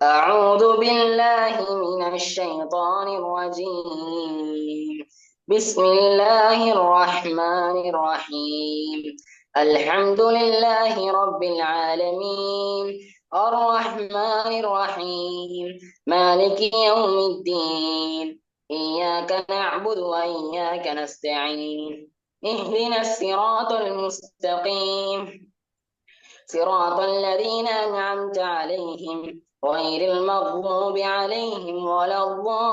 أعوذ بالله من الشيطان الرجيم. بسم الله الرحمن الرحيم. الحمد لله رب العالمين، الرحمن الرحيم، مالك يوم الدين. إياك نعبد وإياك نستعين. اهدنا الصراط المستقيم، صراط الذين أنعمت عليهم غير المغضوب عليهم ولا الضالين.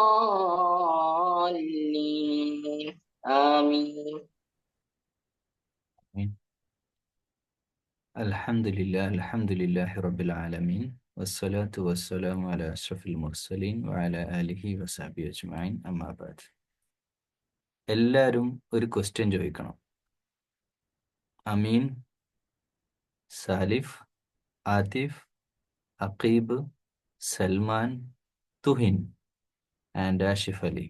آمين. الحمد لله رب العالمين والصلاة والسلام على أشرف المرسلين وعلى آله وصحبه أجمعين أما بعد. എല്ലാവരും ഒരു ക്വസ്റ്റ്യൻ ചോദിക്കണം. അമീൻ, സാലിഫ്, ആതിഫ്, അഖീബ്, സൽമാൻ, തുഹിൻ ആൻഡ് ആഷിഫ് അലി.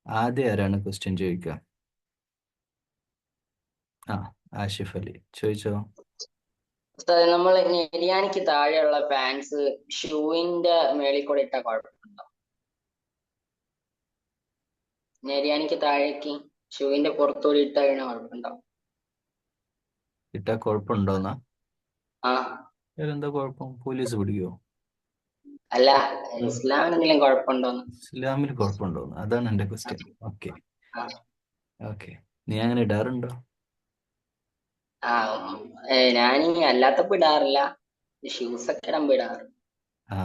ആദ്യം ആരാണ് ക്വസ്റ്റ്യൻ ചോദിക്കുക? ആഷിഫ് അലി ചോദിച്ചോ. നമ്മൾ നെര്യാണിക്ക് താഴെയുള്ള പാൻസ് ഷൂവിന്റെ മേളിൽ കൂടെ ഇട്ട കുഴപ്പമുണ്ടോ? നെര്യാണിക്ക് താഴേക്ക് ഷൂവിന്റെ പുറത്തുകൂടി ഇട്ട വീണ കുഴപ്പമുണ്ടോ? ഇട്ടാ കുഴപ്പമുണ്ടോന്നാ? ആ, വേറെന്താ കുഴപ്പം? പോലീസ് പിടിക്കുവോ? അല്ല, ഇസ്ലാമിന് എന്തെങ്കിലും കുഴപ്പമുണ്ടോന്ന്? ഇസ്ലാമിൽ കുഴപ്പമുണ്ടോന്ന്, അതാണ് എൻ്റെ ക്വസ്റ്റ്യൻ. ഓക്കെ ആ, ഓക്കെ. നീ അങ്ങനെ ഇടാറുണ്ടോ? ആ, ഞാൻ അല്ലാത്തപ്പോ ഇടാറില്ല, ഷൂസ് ഒക്കെ ഇടുമ്പോ ഇടാറ്. ആ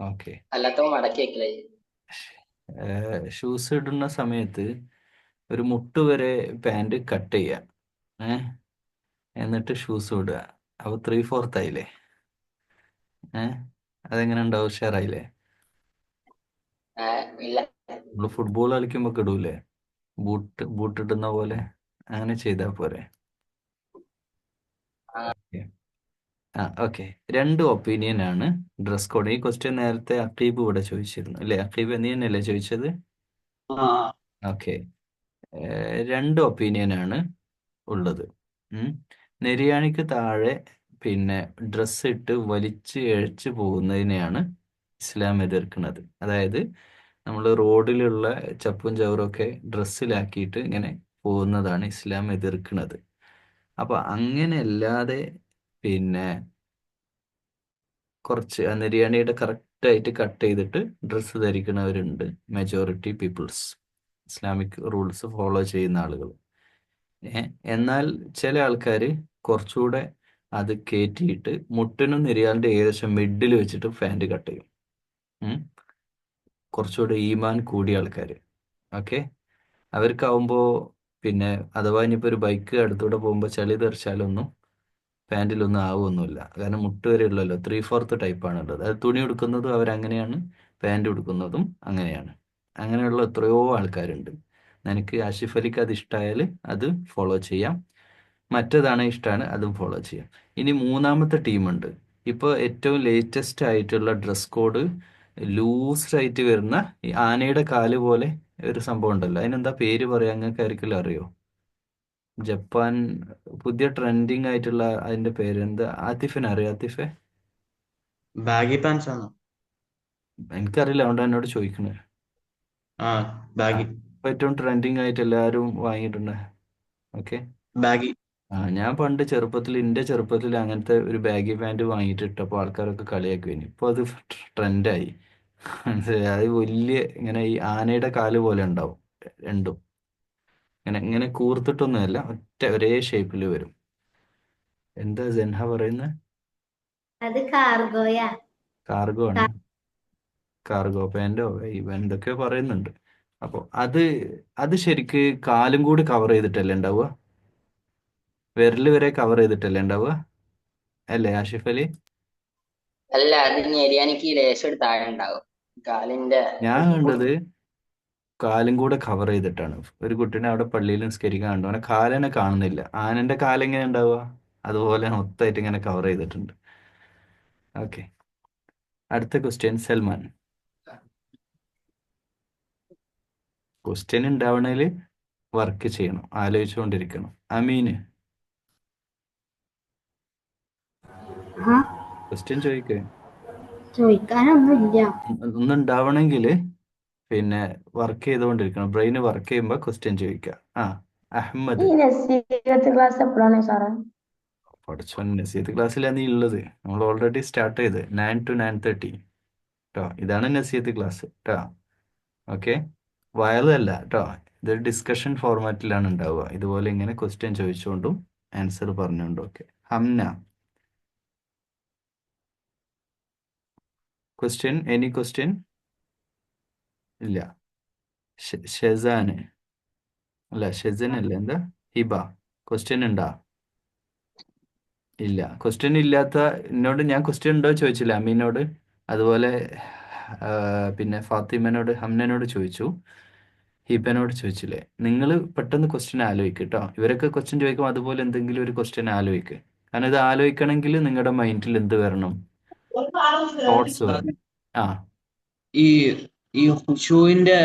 ഓക്കെ. അല്ലാത്തപ്പോ മടക്കി വെക്കില്ല. ഷൂസ് ഇടുന്ന സമയത്ത് ഒരു മുട്ട് വരെ പാൻറ് കട്ട് ചെയ്യുക, എന്നിട്ട് ഷൂസ് ഇടുക. അപ്പോൾ 3/4 ആയില്ലേ? അതെങ്ങനെ ഉണ്ടാവും? ഉഷാറായില്ലേ? ഇല്ല. നമ്മൾ ഫുട്ബോൾ കളിക്കുമ്പോൾ ഇടൂലേ, ബൂട്ട് ഇടുന്ന പോലെ? അങ്ങനെ ചെയ്താൽ പോരെ? ഓക്കെ. രണ്ട് ഒപ്പീനിയൻ ആണ് ഡ്രസ് കോഡ്. ഈ ക്വസ്റ്റ്യൻ നേരത്തെ അഖീബ് ഇവിടെ ചോദിച്ചിരുന്നു അല്ലേ? അഖീബ് നീ തന്നെയല്ലേ ചോദിച്ചത്? ഓക്കെ. രണ്ട് ഒപ്പീനിയൻ ആണ് ഉള്ളത്. നെര്യാണിക്ക് താഴെ പിന്നെ ഡ്രസ്സ് ഇട്ട് വലിച്ച് ഇഴച്ച് പോകുന്നതിനെയാണ് ഇസ്ലാം എതിർക്കുന്നത്. അതായത് നമ്മൾ റോഡിലുള്ള ചപ്പും ചവറൊക്കെ ഡ്രസ്സിലാക്കിയിട്ട് ഇങ്ങനെ പോകുന്നതാണ് ഇസ്ലാം എതിർക്കുന്നത്. അപ്പോൾ അങ്ങനെ അല്ലാതെ പിന്നെ കുറച്ച് നെര്യാണിയുടെ കറക്റ്റായിട്ട് കട്ട് ചെയ്തിട്ട് ഡ്രസ്സ് ധരിക്കുന്നവരുണ്ട്, majority peoples, Islamic rules follow ചെയ്യുന്ന ആളുകൾ. എന്നാൽ ചില ആൾക്കാർ കുറച്ചുകൂടെ അത് കയറ്റിയിട്ട് മുട്ടിനും നെരിയാലിൻ്റെ ഏകദേശം മിഡിൽ വെച്ചിട്ട് പാൻറ് കട്ട് ചെയ്യും. കുറച്ചുകൂടെ ഈമാൻ കൂടിയ ആൾക്കാർ. ഓക്കെ. അവർക്കാവുമ്പോൾ പിന്നെ അഥവാ ഇനിയിപ്പോൾ ഒരു ബൈക്ക് അടുത്തൂടെ പോകുമ്പോൾ ചളി തെറിച്ചാലൊന്നും പാൻറ്റിലൊന്നും ആവുമൊന്നുമില്ല. കാരണം മുട്ട് വരെ ഉള്ളല്ലോ. 3/4 ടൈപ്പാണുള്ളത്. അത് തുണി ഉടുക്കുന്നതും അവരങ്ങനെയാണ്, പാൻറ് ഉടുക്കുന്നതും അങ്ങനെയാണ്. അങ്ങനെയുള്ള എത്രയോ ആൾക്കാരുണ്ട്. നിനക്ക് ആഷിഫ് അലിക്ക് അത് ഇഷ്ടമായാൽ അത് ഫോളോ ചെയ്യാം, മറ്റേതാണ് ഇഷ്ടമാണ് അതും ഫോളോ ചെയ്യാം. ഇനി മൂന്നാമത്തെ ടീമുണ്ട്. ഇപ്പോൾ ഏറ്റവും ലേറ്റസ്റ്റ് ആയിട്ടുള്ള ഡ്രസ് കോഡ് ലൂസായിട്ട് വരുന്ന ഈ ആനയുടെ കാല് പോലെ ഒരു സംഭവം ഉണ്ടല്ലോ, അതിനെന്താ പേര് പറയാം? നിങ്ങൾക്ക് ആർക്കെങ്കിലും അറിയോ? ജപ്പാൻ പുതിയ ട്രെൻഡിങ് ആയിട്ടുള്ള അതിന്റെ പേര് എന്താ? ആതിഫിന് അറിയോ? ആതിഫെ? ബാഗി പാൻസ് ആണോ? എനിക്കറിയില്ല, അതുകൊണ്ട് എന്നോട് ചോദിക്കണേ. ബാഗി. ഇപ്പൊ ഏറ്റവും ട്രെൻഡിങ് ആയിട്ട് എല്ലാവരും വാങ്ങിയിട്ടുണ്ട്. ഓക്കെ. ബാഗി. ഞാൻ പണ്ട് എൻ്റെ ചെറുപ്പത്തിൽ അങ്ങനത്തെ ഒരു ബാഗി പാൻറ് വാങ്ങിയിട്ട് ഇട്ടപ്പോൾ ആൾക്കാരൊക്കെ കളിയാക്കുവേനി. ഇപ്പോൾ അത് ട്രെൻഡായി. അത് വലിയ ഇങ്ങനെ ഈ ആനയുടെ കാല് പോലെ ഉണ്ടാവും രണ്ടും. ഇങ്ങനെ ഇങ്ങനെ കൂർത്തിട്ടൊന്നുമല്ല, ഒരേ ഷേപ്പിൽ വരും. എന്താ ജൻഹ പറയുന്നത്? അത് കാർഗോയാ. കാർഗോ ആണ്. കാർഗോ പാൻറ്റോ എന്തൊക്കെയോ പറയുന്നുണ്ട്. അപ്പോൾ അത് ശരിക്ക് കാലും കൂടി കവർ ചെയ്തിട്ടല്ലേ ഉണ്ടാവുക? വിരൽ വരെ കവർ ചെയ്തിട്ടല്ലേ ഉണ്ടാവുക അല്ലേ ആഷിഫ് അലി? അല്ല, അത് നെര്യാണിക്ക് ലേശം താഴെ ഉണ്ടാവും, കാലിന്റെ. ഞാൻ കണ്ടത് കാലും കൂടെ കവർ ചെയ്തിട്ടാണ്. ഒരു കുട്ടീനെ അവിടെ പള്ളിയിൽ നിസ്കരിക്കാൻ കണ്ടു, അവനെ കാലിനെ കാണുന്നില്ല. ആനന്റെ കാലെങ്ങനെ ഉണ്ടാവുക? അതുപോലെ മൊത്തമായിട്ട് ഇങ്ങനെ കവർ ചെയ്തിട്ടുണ്ട്. ഓക്കെ. അടുത്ത ക്വസ്റ്റ്യൻ സൽമാൻ. ക്വസ്റ്റ്യൻ ഉണ്ടാവണേൽ വർക്ക് ചെയ്യണം, ആലോചിച്ചുകൊണ്ടിരിക്കണം. അമീന് ക്വസ്റ്റ്യൻ ചോദിക്കേ. ചോദിക്കാനൊന്നുമില്ല. ഒന്നുണ്ടാവണമെങ്കിൽ പിന്നെ വർക്ക് ചെയ്തുകൊണ്ടിരിക്കണം. ബ്രെയിൻ വർക്ക് ചെയ്യുമ്പോൾ ക്വസ്റ്റ്യൻ ചോദിക്കുക. ആ അഹമ്മദ്. ഈ നസീഹത്ത് ക്ലാസ് എപ്പോഴാണ് സാറേ? പഠിച്ചോൻ നസീഹത്ത് ക്ലാസ്സിലാണ് നീ ഉള്ളത്. നമ്മൾ ഓൾറെഡി സ്റ്റാർട്ട് ചെയ്ത് 9 to 9:30 കേട്ടോ. ഇതാണ് നസീഹത്ത് ക്ലാസ് കേട്ടോ. ഓക്കെ, വയലല്ല കേട്ടോ. ഇത് ഡിസ്കഷൻ ഫോർമാറ്റിലാണ് ഉണ്ടാവുക. ഇതുപോലെ ഇങ്ങനെ ക്വസ്റ്റ്യൻ ചോദിച്ചുകൊണ്ടും ആൻസർ പറഞ്ഞുകൊണ്ടും ഒക്കെ. Hamna, question, any question? ഇല്ല. ഷെസാന് അല്ല, ഷെസൻ അല്ല, എന്താ ഹിബ, ക്വസ്റ്റ്യൻ ഉണ്ടോ? ഇല്ല. ക്വസ്റ്റ്യൻ ഇല്ലാത്ത എന്നോട് ഞാൻ ക്വസ്റ്റ്യൻ ഉണ്ടോ ചോദിച്ചില്ല അമ്മീനോട്. അതുപോലെ ആ, പിന്നെ ഫാത്തിമനോട്, ഹംനനോട് ചോദിച്ചു, ഹിബനോട് ചോദിച്ചില്ലേ. നിങ്ങൾ പെട്ടെന്ന് ക്വസ്റ്റ്യൻ ആലോചിക്കുക കേട്ടോ. ഇവരൊക്കെ ക്വസ്റ്റ്യൻ ചോദിക്കും, അതുപോലെ എന്തെങ്കിലും ഒരു ക്വസ്റ്റ്യൻ ആലോചിക്കുക. കാരണം ഇത് ആലോചിക്കണമെങ്കിൽ നിങ്ങളുടെ മൈൻഡിൽ എന്ത് വരണം? തോട്ട്സ് വരണം. ആ ഈ ഈ ഹുഷൂവിന്റെ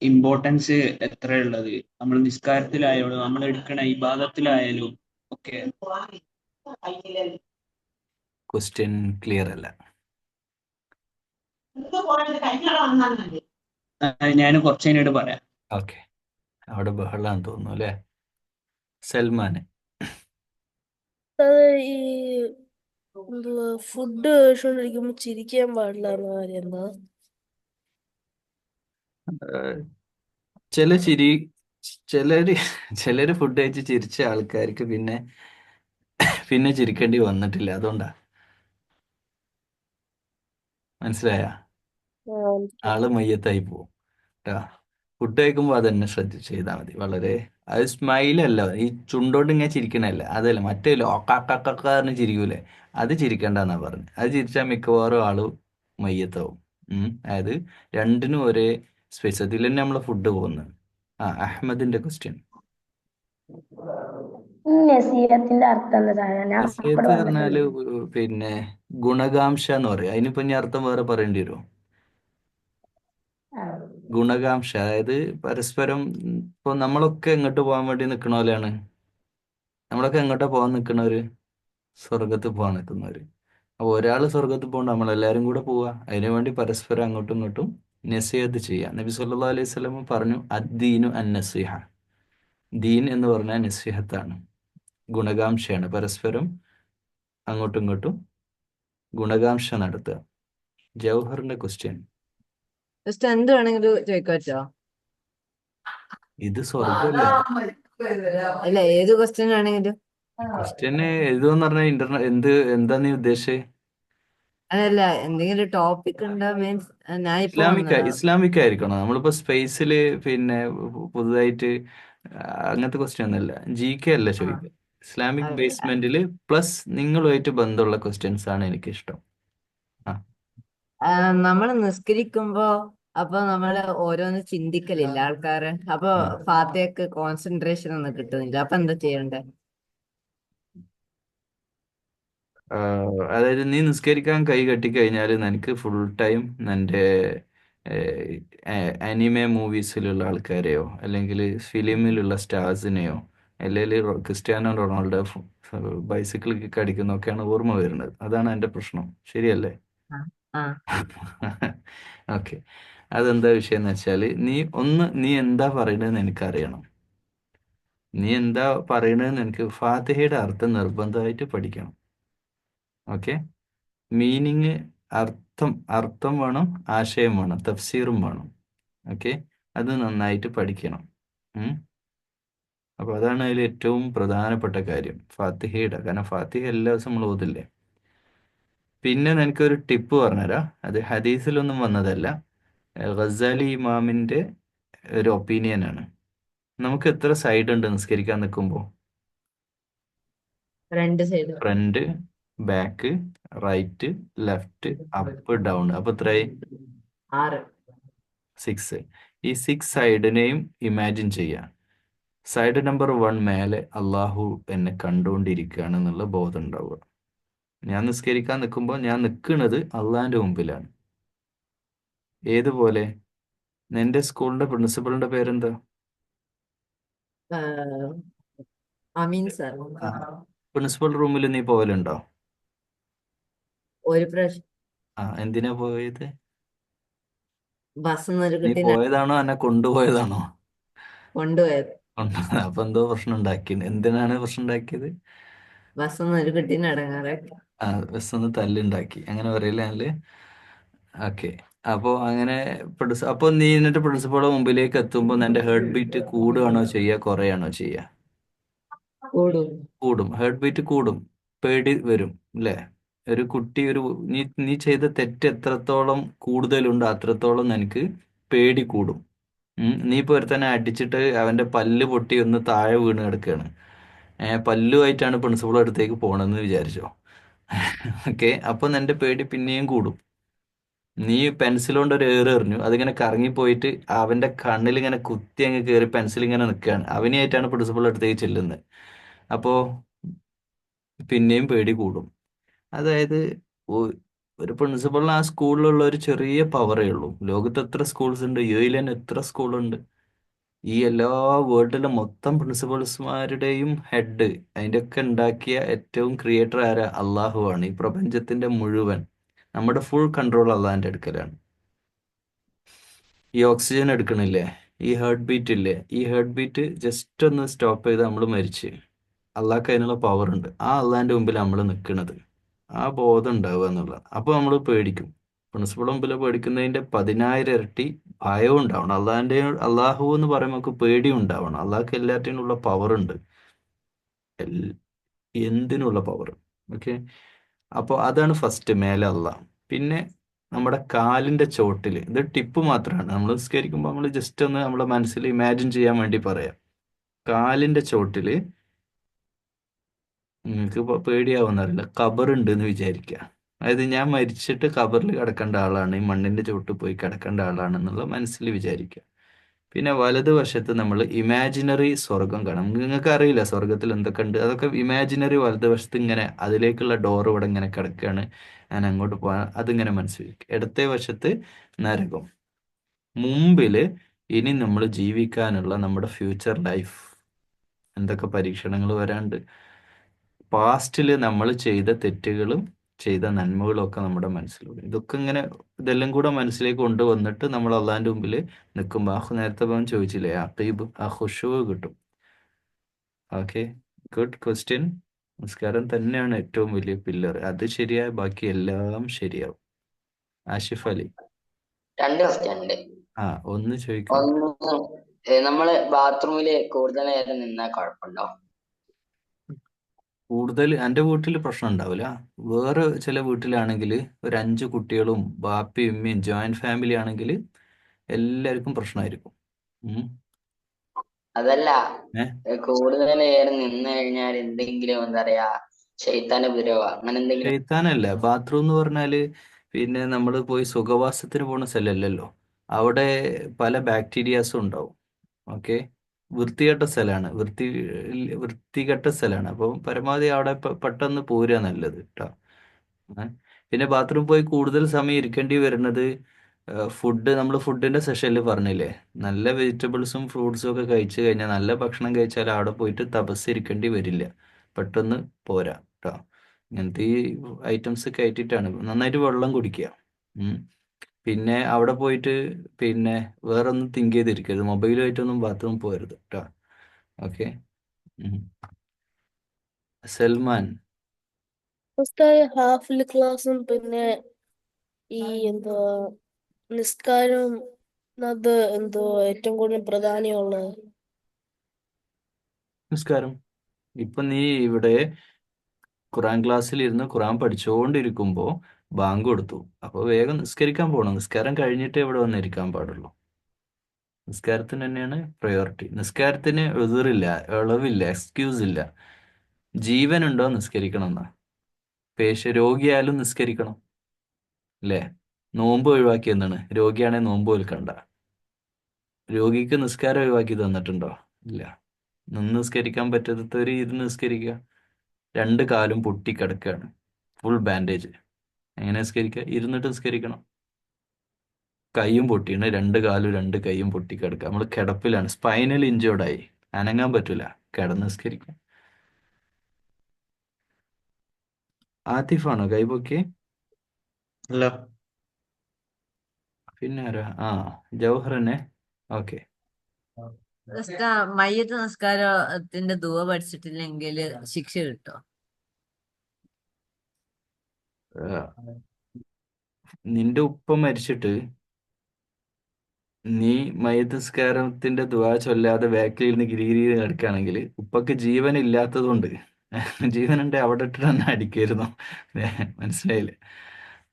ഇമ്പോർട്ടൻസ് എത്രയുള്ളത് നമ്മൾ നിസ്കാരത്തിലായാലും നമ്മൾ എടുക്കണ ഇബാദത്തിലായാലും ഒക്കെ? ക്വസ്റ്റ്യൻ ക്ലിയർ അല്ല. ഞാൻ കുറച്ച് കഴിഞ്ഞിട്ട് പറയാം. ഓക്കെ, അവിടെ ബഹളാന്ന് തോന്നുന്നു അല്ലേ. സൽമാൻ, അത് ഈ എന്തുവാ ഫുഡ് കഴിച്ചോണ്ടിരിക്കുമ്പോ ചിരിക്കാൻ പാടില്ല എന്ന കാര്യം എന്താ? ചില ചിരി, ചിലര് ചിലര് ഫുഡ് കഴിച്ച് ചിരിച്ച ആൾക്കാർക്ക് പിന്നെ പിന്നെ ചിരിക്കേണ്ടി വന്നിട്ടില്ല. അതുകൊണ്ടാ. മനസ്സിലായ? ആള് മയ്യത്തായി പോവും കേട്ടോ. ഫുഡ് കഴിക്കുമ്പോൾ അതന്നെ ശ്രദ്ധിച്ച് ചെയ്താൽ മതി. വളരെ അത് സ്മൈലല്ല, ഈ ചുണ്ടോണ്ട് ഇങ്ങനെ ചിരിക്കണല്ല, അതല്ല, മറ്റേ ഒക്കാക്കാക്കാന്ന് ചിരിക്കൂലേ, അത് ചിരിക്കണ്ടെന്നാ പറഞ്ഞത്. അത് ചിരിച്ചാൽ മിക്കവാറും ആള് മയ്യത്താവും. അതായത് രണ്ടിനും ഒരേ സ്പേസ്. അതിൽ തന്നെ നമ്മളെ ഫുഡ് പോകുന്നത്. ആ അഹമ്മദിന്റെ ക്വസ്റ്റ്യൻ. ഈ നസീഹത്തിന്റെ അർത്ഥം എന്താ സാറേ? ഞാൻ നസീഹത്ത് ഇവിടെ പറഞ്ഞാല് വന്നിട്ടുണ്ട്. പിന്നെ ഗുണകാംക്ഷ എന്ന് പറയും. അതിനിപ്പോ ഇനി അർത്ഥം വേറെ പറയേണ്ടി വരുമോ? ആ. ഗുണകാംക്ഷ, അതായത് പരസ്പരം. ഇപ്പൊ നമ്മളൊക്കെ എങ്ങോട്ട് പോകാൻ വേണ്ടി നിൽക്കണ പോലെയാണ്. നമ്മളൊക്കെ എങ്ങോട്ടാ പോകാൻ നിൽക്കണവര്? സ്വർഗത്ത് പോകാൻ നിൽക്കുന്നവര്. അപ്പോൾ ഒരാൾ സ്വർഗത്ത് പോകണ്ട, നമ്മളെല്ലാവരും കൂടെ പോവുക. അതിനു വേണ്ടി പരസ്പരം അങ്ങോട്ടും ഇങ്ങോട്ടും നസീഹത്ത് ചെയ്യുക. നബി സല്ലല്ലാഹു അലൈഹി വസല്ലം പറഞ്ഞു, അദ്ദീനു അൻ നസീഹ. ദീൻ എന്ന് പറഞ്ഞാൽ നസീഹത്താണ്, ഗുണകാംക്ഷയാണ്. പരസ്പരം അങ്ങോട്ടും ഇങ്ങോട്ടും ഗുണകാംക്ഷ നടത്തുക. ജൗഹറിന്റെ ക്വസ്റ്റ്യൻ. ജസ്റ്റ് എന്ത് വേണമെങ്കിലും ചോദിക്കാൻ പറ്റുമോ? ഇത് സ്വർഗല്ലേ. അല്ല, ഏത് ക്വസ്റ്റ്യൻ ആണെങ്കിലും. ക്വസ്റ്റ്യന് എഴുതുമെന്ന് പറഞ്ഞാൽ എന്താ നീ ഉദ്ദേശിച്ചത്? അതല്ല, എന്തെങ്കിലും ടോപ്പിക് ഉണ്ടോ? മീൻസ് ഞാൻ ഇപ്പൊ വന്നതാ. ഇസ്ലാമിക് ആയിരിക്കണം. നമ്മളിപ്പോ സ്പേസില് പിന്നെ പുതുതായിട്ട് അങ്ങനത്തെ ക്വസ്റ്റ്യൻ ഒന്നല്ല. GK അല്ല ആ, ചോദിക്കുക. ഇസ്ലാമിക് അതെ. ബേസ്മെന്റില് പ്ലസ് നിങ്ങളുമായിട്ട് ബന്ധമുള്ള ക്വസ്റ്റ്യൻസ് ആണ് എനിക്കിഷ്ടം. ആ നമ്മൾ നിസ്കരിക്കുമ്പോ അപ്പൊ നമ്മള് ഓരോന്ന് ചിന്തിക്കലില്ല ആൾക്കാര്. അപ്പൊ ആ. ഫാത്തിഹക്ക് കോൺസെൻട്രേഷൻ ഒന്നും കിട്ടുന്നില്ല. അപ്പൊ എന്താ ചെയ്യണ്ടേ? അതായത് നീ നിസ്കരിക്കാൻ കൈ കെട്ടിക്കഴിഞ്ഞാൽ നിനക്ക് ഫുൾ ടൈം നിന്റെ അനിമെ മൂവീസിലുള്ള ആൾക്കാരെയോ അല്ലെങ്കിൽ ഫിലിമിലുള്ള സ്റ്റാർസിനെയോ അല്ലെങ്കിൽ ക്രിസ്ത്യാനോ റൊണാൾഡോ ബൈസിക്കിൾ കിക്ക് അടിക്കുന്നൊക്കെയാണ് ഓർമ്മ വരുന്നത്. അതാണ് എൻ്റെ പ്രശ്നം. ശരിയല്ലേ? ആ, ആ. ഓക്കെ, അതെന്താ വിഷയം എന്ന് വെച്ചാൽ നീ എന്താ പറയണതെന്ന് എനിക്കറിയണം. നീ എന്താ പറയണതെന്ന് എനിക്ക് ഫാത്തിഹയുടെ അർത്ഥം നിർബന്ധമായിട്ട് പഠിക്കണം. ഓക്കെ, മീനിങ്, അർത്ഥം വേണം, ആശയം വേണം, തഫ്സീറും വേണം. ഓക്കെ, അത് നന്നായിട്ട് പഠിക്കണം. അപ്പോൾ അതാണ് അതിൽ ഏറ്റവും പ്രധാനപ്പെട്ട കാര്യം ഫാത്തിഹയുടെ. കാരണം ഫാത്തിഹ എല്ലാ ദിവസവും നമ്മൾ ഓതില്ലേ. പിന്നെ എനിക്കൊരു ടിപ്പ് പറഞ്ഞുതരാം. അത് ഹദീസിലൊന്നും വന്നതല്ല, ഗസാലി ഇമാമിൻ്റെ ഒരു ഒപ്പീനിയനാണ്. നമുക്ക് എത്ര സൈഡ് ഉണ്ട് നിസ്കരിക്കാൻ നിൽക്കുമ്പോൾ? രണ്ട് side. Front, back, right, left, up, down. അപ്പൊ എത്രയായി? 6. 6. ഈ 6 സൈഡിനെയും ഇമാജിൻ ചെയ്യാം. സൈഡ് നമ്പർ 1 മേലെ അള്ളാഹു എന്നെ കണ്ടുകൊണ്ടിരിക്കുകയാണ് എന്നുള്ള ബോധം ഉണ്ടാവുക. ഞാൻ നിസ്കരിക്കാൻ നിൽക്കുമ്പോൾ ഞാൻ നിൽക്കുന്നത് അള്ളാഹിന്റെ മുമ്പിലാണ്. ഏതുപോലെ? എൻ്റെ സ്കൂളിന്റെ പ്രിൻസിപ്പളിന്റെ പേരെന്താ? അമീൻ സാർ. പ്രിൻസിപ്പൽ റൂമിൽ നീ പോകലുണ്ടോ? ഒരു പ്രാവശ്യം. എന്തിനാ പോയത്? ബസ് ഒരു നീ കുട്ടീനെ പോയതാണോ എന്നെ കൊണ്ടുപോയതാണോ? കൊണ്ടുപോയത്. അപ്പൊ എന്തോ പ്രശ്നം ഉണ്ടാക്കി. എന്തിനാണ് പ്രശ്നം ഉണ്ടാക്കിയത്? ബസ് ഒരു കുട്ടീനെ ഇടങ്ങാറാക്കി. ബസ് ഒന്ന് തല്ലുണ്ടാക്കി, അങ്ങനെ പറയില്ല ഞാന്. ഓക്കെ. അപ്പോൾ അങ്ങനെ അപ്പോൾ നീ എന്നിട്ട് പ്രിൻസിപ്പളുടെ മുമ്പിലേക്ക് എത്തുമ്പോൾ നിന്റെ ഹേർട്ട് ബീറ്റ് കൂടുകയാണോ ചെയ്യുക, കുറയാണോ ചെയ്യുക? കൂടും. കൂടും. ഹേർട്ട് ബീറ്റ് കൂടും. പേടി വരും അല്ലേ? ഒരു കുട്ടി നീ ചെയ്ത തെറ്റ് എത്രത്തോളം കൂടുതലുണ്ട് അത്രത്തോളം നിനക്ക് പേടി കൂടും. നീ ഇപ്പോൾ ഒരുത്തനെ അടിച്ചിട്ട് അവന്റെ പല്ല് പൊട്ടി ഒന്ന് താഴെ വീണ് കിടക്കുകയാണ്. പല്ലുമായിട്ടാണ് പ്രിൻസിപ്പൾ അടുത്തേക്ക് പോകണമെന്ന് വിചാരിച്ചോ. ഓക്കെ. അപ്പോൾ നിന്റെ പേടി പിന്നെയും കൂടും. നീ പെൻസിൽ കൊണ്ട് ഒരു എറിഞ്ഞു, അതിങ്ങനെ കറങ്ങിപ്പോയിട്ട് അവന്റെ കണ്ണിൽ ഇങ്ങനെ കുത്തി അങ്ങ് കയറി പെൻസിൽ ഇങ്ങനെ നിൽക്കുകയാണ്. അവനെയായിട്ടാണ് പ്രിൻസിപ്പൾ അടുത്തേക്ക് ചെല്ലുന്നത്. അപ്പോൾ പിന്നെയും പേടി കൂടും. അതായത് ഒ- ഒരു പ്രിൻസിപ്പളിന് ആ സ്കൂളിലുള്ള ഒരു ചെറിയ പവറേ ഉള്ളൂ. ലോകത്ത് എത്ര സ്കൂൾസ് ഉണ്ട്? യുഎയിൽ തന്നെ എത്ര സ്കൂളുണ്ട്? ഈ എല്ലാ വേൾഡിലെ മൊത്തം പ്രിൻസിപ്പൾസ്മാരുടെയും ഹെഡ്, അതിൻ്റെ ഒക്കെ ഉണ്ടാക്കിയ ഏറ്റവും ക്രിയേറ്റർ ആരാ? അള്ളാഹു ആണ്. ഈ പ്രപഞ്ചത്തിന്റെ മുഴുവൻ നമ്മുടെ ഫുൾ കൺട്രോൾ അള്ളാഹിന്റെ അടുക്കലാണ്. ഈ ഓക്സിജൻ എടുക്കണില്ലേ, ഈ ഹേർട്ട് ബീറ്റ് ഇല്ലേ, ഈ ഹേർട്ട് ബീറ്റ് ജസ്റ്റ് ഒന്ന് സ്റ്റോപ്പ് ചെയ്ത് നമ്മൾ മരിച്ച്. അള്ളാഹ്ക്ക് അതിനുള്ള പവർ ഉണ്ട്. ആ അള്ളാഹിന്റെ മുമ്പിൽ നമ്മൾ നിൽക്കുന്നത്, ആ ബോധം ഉണ്ടാവുക എന്നുള്ളത്. അപ്പോൾ നമ്മൾ പേടിക്കും. പ്രിൻസിപ്പൾ മുമ്പിൽ പേടിക്കുന്നതിന്റെ 10,000 ഇരട്ടി ഭയവും ഉണ്ടാവണം. അള്ളാഹു എന്ന് പറയുമ്പോൾ നമുക്ക് പേടിയും ഉണ്ടാവണം. അള്ളാഹ്ക്ക് എല്ലാറ്റിനുള്ള പവർ ഉണ്ട്, എൽ- എന്തിനുള്ള പവർ. ഓക്കെ. അപ്പോൾ അതാണ് ഫസ്റ്റ്, മേലെ അള്ളാഹ്. പിന്നെ നമ്മുടെ കാലിന്റെ ചോട്ടിൽ, ഇത് ടിപ്പ് മാത്രമാണ്. നമ്മൾ നിസ്കരിക്കുമ്പോൾ നമ്മൾ ജസ്റ്റ് ഒന്ന് നമ്മുടെ മനസ്സിൽ ഇമാജിൻ ചെയ്യാൻ വേണ്ടി പറയാം. കാലിന്റെ ചോട്ടിൽ നിങ്ങൾക്ക് പേടിയാവുന്നറിയില്ല, ഖബറുണ്ട് എന്ന് വിചാരിക്കുക. അതായത് ഞാൻ മരിച്ചിട്ട് ഖബറിൽ കിടക്കേണ്ട ആളാണ്, ഈ മണ്ണിന്റെ ചോട്ടിൽ പോയി കിടക്കേണ്ട ആളാണെന്നുള്ള മനസ്സിൽ വിചാരിക്കുക. പിന്നെ വലതുവശത്ത് നമ്മൾ ഇമാജിനറി സ്വർഗം കാണാം. നിങ്ങൾക്ക് അറിയില്ല സ്വർഗത്തിൽ എന്തൊക്കെ ഉണ്ട്, അതൊക്കെ ഇമാജിനറി. വലതുവശത്ത് ഇങ്ങനെ അതിലേക്കുള്ള ഡോർ ഇവിടെ ഇങ്ങനെ കിടക്കുകയാണ്, ഞാൻ അങ്ങോട്ട് പോകാൻ അതിങ്ങനെ മനസ്സിലാക്കി. ഇടത്തെ വശത്ത് നരകം. മുമ്പില് ഇനി നമ്മൾ ജീവിക്കാനുള്ള നമ്മുടെ ഫ്യൂച്ചർ ലൈഫ്, എന്തൊക്കെ പരീക്ഷണങ്ങൾ വരാണ്ട്. പാസ്റ്റിൽ നമ്മൾ ചെയ്ത തെറ്റുകളും ചെയ്ത നന്മകളും ഒക്കെ നമ്മുടെ മനസ്സിലുണ്ട്. ഇതെല്ലാം കൂടെ മനസ്സിലേക്ക് കൊണ്ടുവന്നിട്ട് നമ്മൾ അള്ളാഹിന്റെ മുമ്പിൽ നിൽക്കുമ്പോൾ നേരത്തെ ചോദിച്ചില്ലേ, അഖീബ്, ആ ഖുശൂ കിട്ടും. Okay, good question. നമസ്കാരം തന്നെയാണ് ഏറ്റവും വലിയ പില്ലർ. അത് ശരിയായ ബാക്കി എല്ലാം ശരിയാവും. ആഷിഫ് അലി. 2 ക്വസ്റ്റ്യൻ ഉണ്ട്. ഒന്ന് ചോദിക്കും. ഒന്ന്, നമ്മള് ബാത്റൂമില് കൂടുതൽ നേരം നിന്നാ കുഴപ്പമുണ്ടോ? കൂടുതൽ എൻ്റെ വീട്ടിൽ പ്രശ്നം ഉണ്ടാവില്ല. വേറെ ചില വീട്ടിലാണെങ്കിൽ ഒരു 5 കുട്ടികളും ബാപ്പയും ഉമ്മയും ജോയിന്റ് ഫാമിലി ആണെങ്കിൽ എല്ലാവർക്കും പ്രശ്നമായിരിക്കും. അതല്ല, ഏഹ് കൂടുതൽ നേരം നിന്ന് കഴിഞ്ഞാൽ എന്തെങ്കിലും എന്താ പറയാ, ശൈത്താന്റെ ഉപദ്രവോ അങ്ങനെ എന്തെങ്കിലും? ഷെയ്ത്താനല്ല. ബാത്റൂം എന്ന് പറഞ്ഞാല് പിന്നെ നമ്മൾ പോയി സുഖവാസത്തിന് പോകുന്ന സ്ഥലമല്ലല്ലോ. അവിടെ പല ബാക്ടീരിയാസും ഉണ്ടാവും. ഓക്കെ. വൃത്തികെട്ട സ്ഥലമാണ്, വൃത്തികെട്ട സ്ഥലമാണ്. അപ്പം പരമാവധി അവിടെ പെട്ടെന്ന് പോരുക നല്ലത് കേട്ടോ. പിന്നെ ബാത്റൂം പോയി കൂടുതൽ സമയം ഇരിക്കേണ്ടി വരുന്നത് നമ്മൾ ഫുഡിന്റെ സെഷനിൽ പറഞ്ഞില്ലേ, നല്ല വെജിറ്റബിൾസും ഫ്രൂട്ട്സും ഒക്കെ കഴിച്ചു കഴിഞ്ഞാൽ, നല്ല ഭക്ഷണം കഴിച്ചാൽ അവിടെ പോയിട്ട് തപസ്സിരിക്കേണ്ടി വരില്ല, പെട്ടെന്ന് പോരാ കേട്ടോ. ഇങ്ങനത്തെ ഈ ഐറ്റംസ് കയറ്റിയിട്ടാണ്. നന്നായിട്ട് വെള്ളം കുടിക്കുക. പിന്നെ അവിടെ പോയിട്ട് പിന്നെ വേറെ ഒന്നും തിങ്ക് ചെയ്തിരിക്കരുത്, മൊബൈലുമായിട്ടൊന്നും ബാത്റൂം പോകരുത് കേട്ടോ. ഓക്കെ. സൽമാൻ. ഉസ്താദ് ഹാഫിൽ ക്ലാസ്സും പിന്നെ ഈ എന്തോ നിസ്കാരവും, അത് എന്തോ ഏറ്റവും കൂടുതൽ പ്രാധാന്യമുള്ളത്? നിസ്കാരം. ഇപ്പൊ നീ ഇവിടെ ഖുറാൻ ക്ലാസ്സിൽ ഇരുന്ന് ഖുറാൻ പഠിച്ചുകൊണ്ടിരിക്കുമ്പോൾ ബാങ്ക് കൊടുത്തു, അപ്പോൾ വേഗം നിസ്കരിക്കാൻ പോകണം. നിസ്കാരം കഴിഞ്ഞിട്ടേ ഇവിടെ വന്നിരിക്കാൻ പാടുള്ളൂ. നിസ്കാരത്തിന് തന്നെയാണ് പ്രയോറിറ്റി. നിസ്കാരത്തിന് എതിറില്ല, ഇളവില്ല, എക്സ്ക്യൂസ് ഇല്ല. ജീവനുണ്ടോ നിസ്കരിക്കണം എന്നാ. രോഗിയായാലും നിസ്കരിക്കണം അല്ലേ? നോമ്പ് ഒഴിവാക്കി എന്താണ്? രോഗിയാണെങ്കിൽ നോമ്പ് വിൽക്കണ്ട. രോഗിക്ക് നിസ്കാരം ഒഴിവാക്കി തന്നിട്ടുണ്ടോ? ഇല്ല. നിന്ന് നിസ്കരിക്കാൻ പറ്റാത്തവർ ഇരുന്ന് നിസ്കരിക്കുക. 2 കാലും പൊട്ടിക്കിടക്കുകയാണ്, ഫുൾ ബാൻഡേജ്. എങ്ങനെ നിസ്കരിക്കുക? ഇരുന്നിട്ട് നിസ്കരിക്കണം. കൈയും പൊട്ടിയാണ്, 2 കാലും 2 കൈയും പൊട്ടിക്കിടക്കുക. നമ്മൾ കിടപ്പിലാണ്, സ്പൈനൽ ഇഞ്ചേർഡായി, അനങ്ങാൻ പറ്റൂല, കിടന്ന് നിസ്കരിക്കുക. ആതിഫാണോ കൈ പൊക്കി? അല്ല. പിന്നെ ആരാ? ജൗഹറന്നെ. ഓക്കെ. മയ്യത്ത് നിസ്കാരത്തിന്റെ ദുവ പഠിച്ചിട്ടില്ലെങ്കിൽ ശിക്ഷ കിട്ടോ? നിന്റെ ഉപ്പ മരിച്ചിട്ട് നീ മയ്യത്ത് നിസ്കാരത്തിന്റെ ദുആ ചൊല്ലാതെ ബാക്കിൽ ഇരുന്ന് ഗിരിഗിരി കിടക്കുകയാണെങ്കിൽ ഉപ്പക്ക് ജീവൻ ഇല്ലാത്തത് കൊണ്ട് ജീവനുണ്ടെ അവിടെ ഇട്ടിട്ട് തന്നെ അടിക്കായിരുന്നു. മനസ്സിലായില്ലേ?